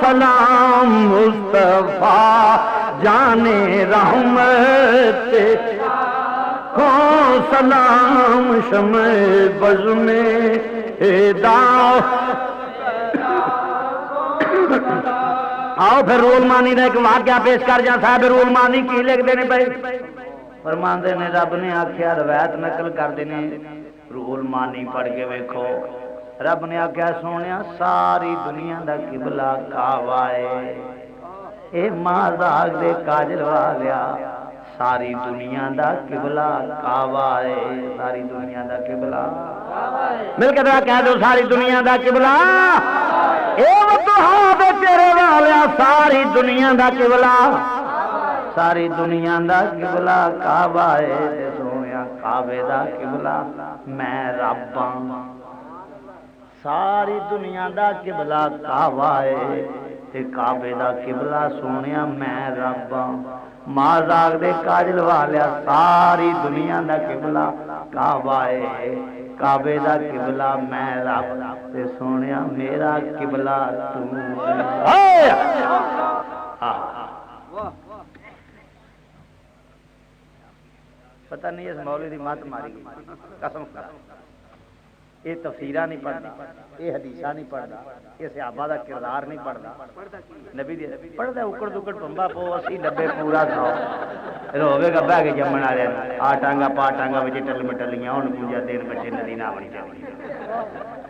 سلام مصطفیٰ جانے رحمت کو سلام شمع بز میں آؤ پھر رول مانی کا ایک واقعہ پیش کر جا صاحب رول مانی کی لکھتے ہیں بھائی فرماندے نے رب نے آخیا روایت نقل کرتے ہیں رول مانی پڑھ کے ویکھو رب نے آخیا سونے ساری دنیا دا قبلہ کعبہ ہے اے مازاق دے کاجل والیا ساری دنیا دا قبلہ کعبہ ہے ساری دنیا دا قبلہ مل کے ذرا کہہ دو ساری دنیا دا قبلہ اے وضحا دے تیرے والیا ساری دنیا دا قبلہ ساری دنیا دا قبلہ کعبہ ہے سونے کعبے دا قبلہ میں رب ہاں ساری دنیا دا قبلہ کعبہ ہے تے کعبے دا قبلہ سونیا میں رب مازاق دے کاجل والیا ساری دنیا دا قبلہ کعبہ ہے کعبے دا قبلہ میں رب تے سونیا میرا قبلہ تو پتہ نہیں اس مولوی دی مات ماری قسم خدا یہ تفسیرہ نہیں پڑھتا یہ حدیثہ نہیں پڑھتا یہ صحابہ دا کردار نہیں پڑھتا نبی دی پڑھتا اکڑ دکڑ پمبا پو 80 ڈبے پورا کھاؤ روے گا بہ کے جمن والے آ ٹانگا پا ٹانگا وچ ٹل مٹلیاں ہن پوجا دین بچے ندی نہ بنی چاہیے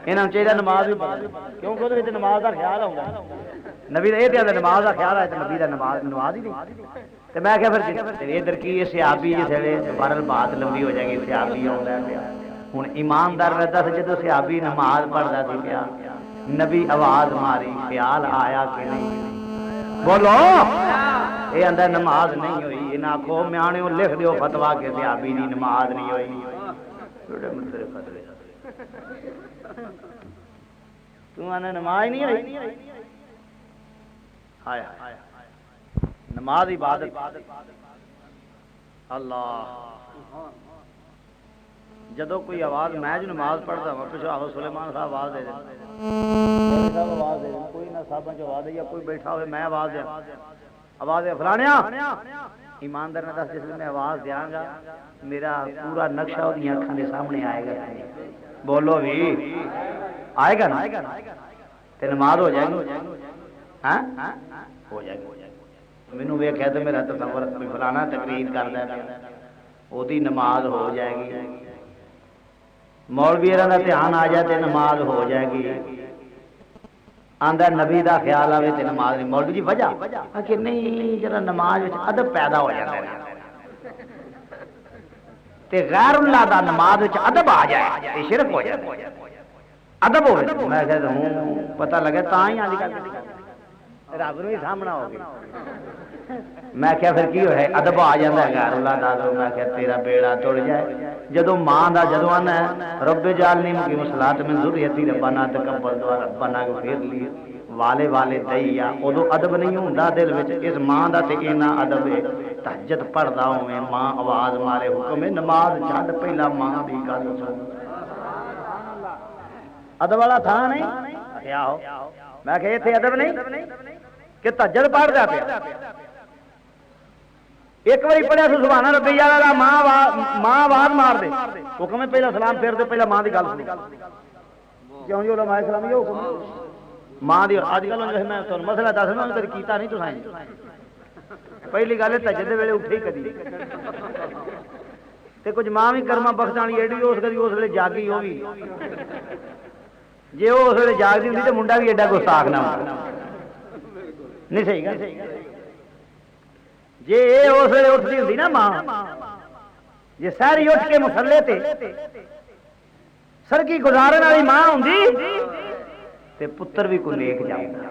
انہاں چاہیے نماز بھی پڑھ کیوں کہ اودے وچ نماز دا خیال ہوندا نبی دا یہ تے نماز دا خیال ہے تے نبی دا نماز ہی نہیں تے میں کہ پھر ادھر کی صحابی جسے بہرحال بات لمبی ہو جائے گی صحابی ہوندا پیا ہن ایماندار رہتا سی جدوں صحابی نماز پڑھدا سی پیا نبی آواز ماری خیال آیا کہ نہیں بولو یہ اندر نماز نہیں ہوئی انہاں آکھو میاںیوں لکھ دیو فتوا کہ صحابی دی نماز نہیں ہوئی چھوٹے مترے فتوی تو انا نماز نہیں ہوئی ہائے ہائے نماز عبادت اللہ جدو کوئی آواز میں جو نماز پڑھتا ہوں پچھو آہو سلیمان صاحب آواز دے دیں کوئی نہ صاحبہ جو آواز دے یا کوئی بیٹھا ہوئے میں آواز دے فلانیاں ایماندار نے دس جس میں آواز دیاں گا میرا پورا نقشہ اور دیا اکھاں دے سامنے آئے گا بولو بھی آئے گا نا تے نماز ہو جائے گی ہاں ہو جائے گی مینوں ویکھیا تے میرا تصور کوئی فلانا تقریر کردا ہے اودی نماز ہو جائے گی مولوی دا دھیان آ جائے تے نماز ہو جائے گی آندا نبی دا خیال آوے تے نماز نہیں مولوی جی وجہ کہ نہیں جڑا نماز وچ ادب پیدا ہو جاندا ہے تے غیر اللہ دا نماز وچ ادب آ جائے تے شرک ہو جائے ادب ہوے میں کہتا ہوں پتہ لگے تاں ہی اج کل رب نوں ہی سامنا ہو گیا میں کیا پھر کی ہوئے ادب آ جاتا ہے غیر اللہ دا میں کیا تیرا بیڑا ٹر جائے جدو ماں دا جدو آنا ہے رب جعلنی مقیم الصلاۃ من ذریتی ربنا تقبل دعا ربنا اغفر لی والے والے دیا ادو ادب نہیں ہوندا دل وچ اس ماں دا تے اینا ادب ہے تہجد پڑھدا ہوے ماں آواز مارے حکم ہے نماز چھڈ پہلا ماں دی گل سن ادب والا تھا نہیں کیا ہو میں کہ ایتھے ادب نہیں کہ تہجد پڑھدا پیا ایک بار پڑھیا سو سبحان ربی اعلیٰ ماں آواز مار دے حکم ہے پہلا سلام پھیر دے پہلا ماں دی گل سن کیوں جی علماء اسلام یہ حکم ماں دی اج کل میں تانوں مسئلہ دسنا کدی کیتا نہیں تساں پہلی گل ہے تہجد دے ویلے اٹھے کدی تے کچھ ماں بھی کرما بخت والی ایڈی اس کدی اس ویلے جاگی ہو گئی جے وہ اس ویلے جاگدی ہوندی تے منڈا بھی ایڈا گستاخ نہ ہوندا نہیں صحیح گل جی اس ویلے اٹھتی ہوتی نا ماں جی ساری اٹھ کے مسلے تے سڑکی گزارن والی ماں ہوندی تے پتر بھی کوئی نیک جاؤندا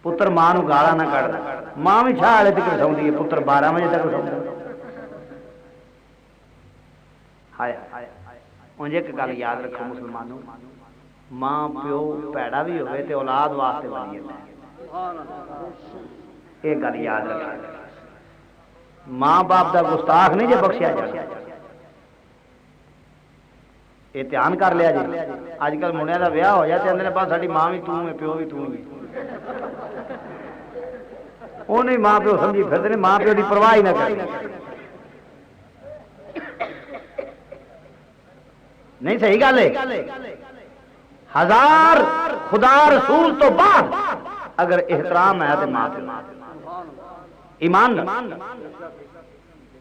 پتر ماں نو گالا نہ کڈدا ماں بھی چھا والے تک سوندی ہے پتر 12 بجے تک سوندا ہائے انج ایک گل یاد رکھو مسلمانوں ماں پیو پیڑا بھی ہوئے تے اولاد واسطے بنی ہے یہ گل یاد رکھا ماں باپ دا گستاخ نہیں جے بخشیا جائے یہ دھیان کر لیا جی اج کل منڈیا دا ویاہ ہو جائے تے اندر بس ساری ماں بھی تو ہے پیو بھی تو ہی وہ نہیں ماں پیو سمجھی پھرتے نہیں ماں پیو دی پرواہ ہی نہ کریں نہیں صحیح گل ہے ہزار خدا رسول تو بعد اگر احترام ہے تو ماں پیو ایمان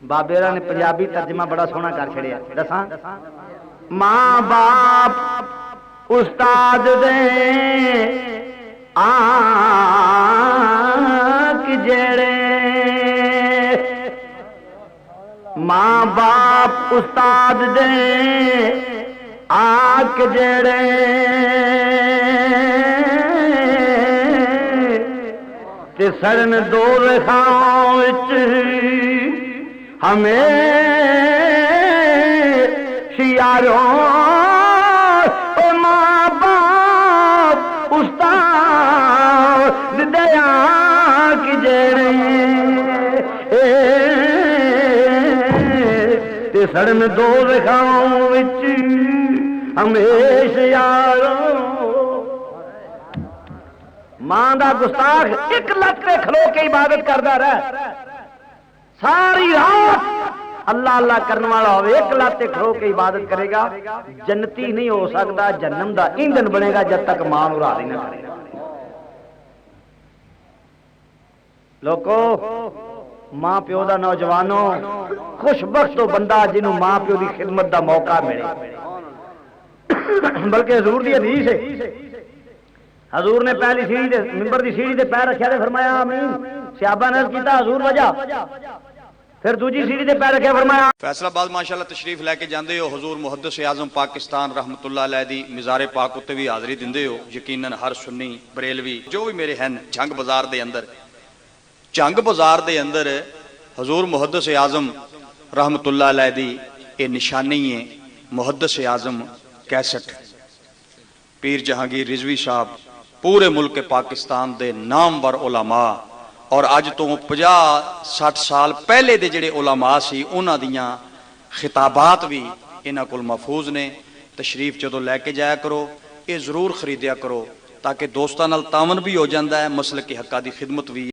بابیرا نے پنجابی ترجمہ بڑا سونا کر چھڑیا دساں ماں باپ استاد دے آنکھ جڑے ماں باپ استاد دے آنکھ جڑے تے سرن دو رخاں ہمیں شیاروں ماں باپ استاد سڑن دو زخاں وچ ہمیشہ یارو ماں دا گستاخ ایک لت پہ کھلو کے عبادت کردا رہے ساری رات اللہ اللہ کرنے والا ہوئے ایک لت پہ کھلو کے عبادت کرے گا جنتی نہیں ہو سکتا جہنم دا ایندھن بنے گا جب تک ماں نوں راضی نہ کرے گا لوکو ماں پیو دا نوجوانوں خوش بخت تو بندہ جنہوں ماں پیو دی خدمت دا موقع ملے بلکہ حضور دی حدیث ہے حضور نے پہلی سیڑھی دے منبر دی سیڑھی دے پیر رکھیا تے فرمایا آمین صحابہ نے عرض کیتا حضور وجہ پھر دوجی سیڑھی دے پیر رکھیا فرمایا فیصل آباد ماشاءاللہ تشریف لے کے جاندے ہو حضور محدث اعظم پاکستان رحمت اللہ علیہ دی مزار پاک اتے بھی حاضری دیندے ہو یقیناً ہر سنی بریلوی جو بھی میرے ہیں جنگ بازار دے اندر حضور محدث اعظم رحمت اللہ علیہ دی اے نشانی ہے محدث اعظم کیسٹ پیر جہانگیر رضوی صاحب پورے ملک پاکستان دے نامور علماء اور اج تو 50-60 سال پہلے دے جڑے علماء سی انہاں دیاں خطابات بھی انہاں کول محفوظ نے تشریف جدوں لے کے جایا کرو یہ ضرور خریدیا کرو تاکہ دوستاں نال تعاون بھی ہو جاندا ہے مسلک حقاں دی خدمت بھی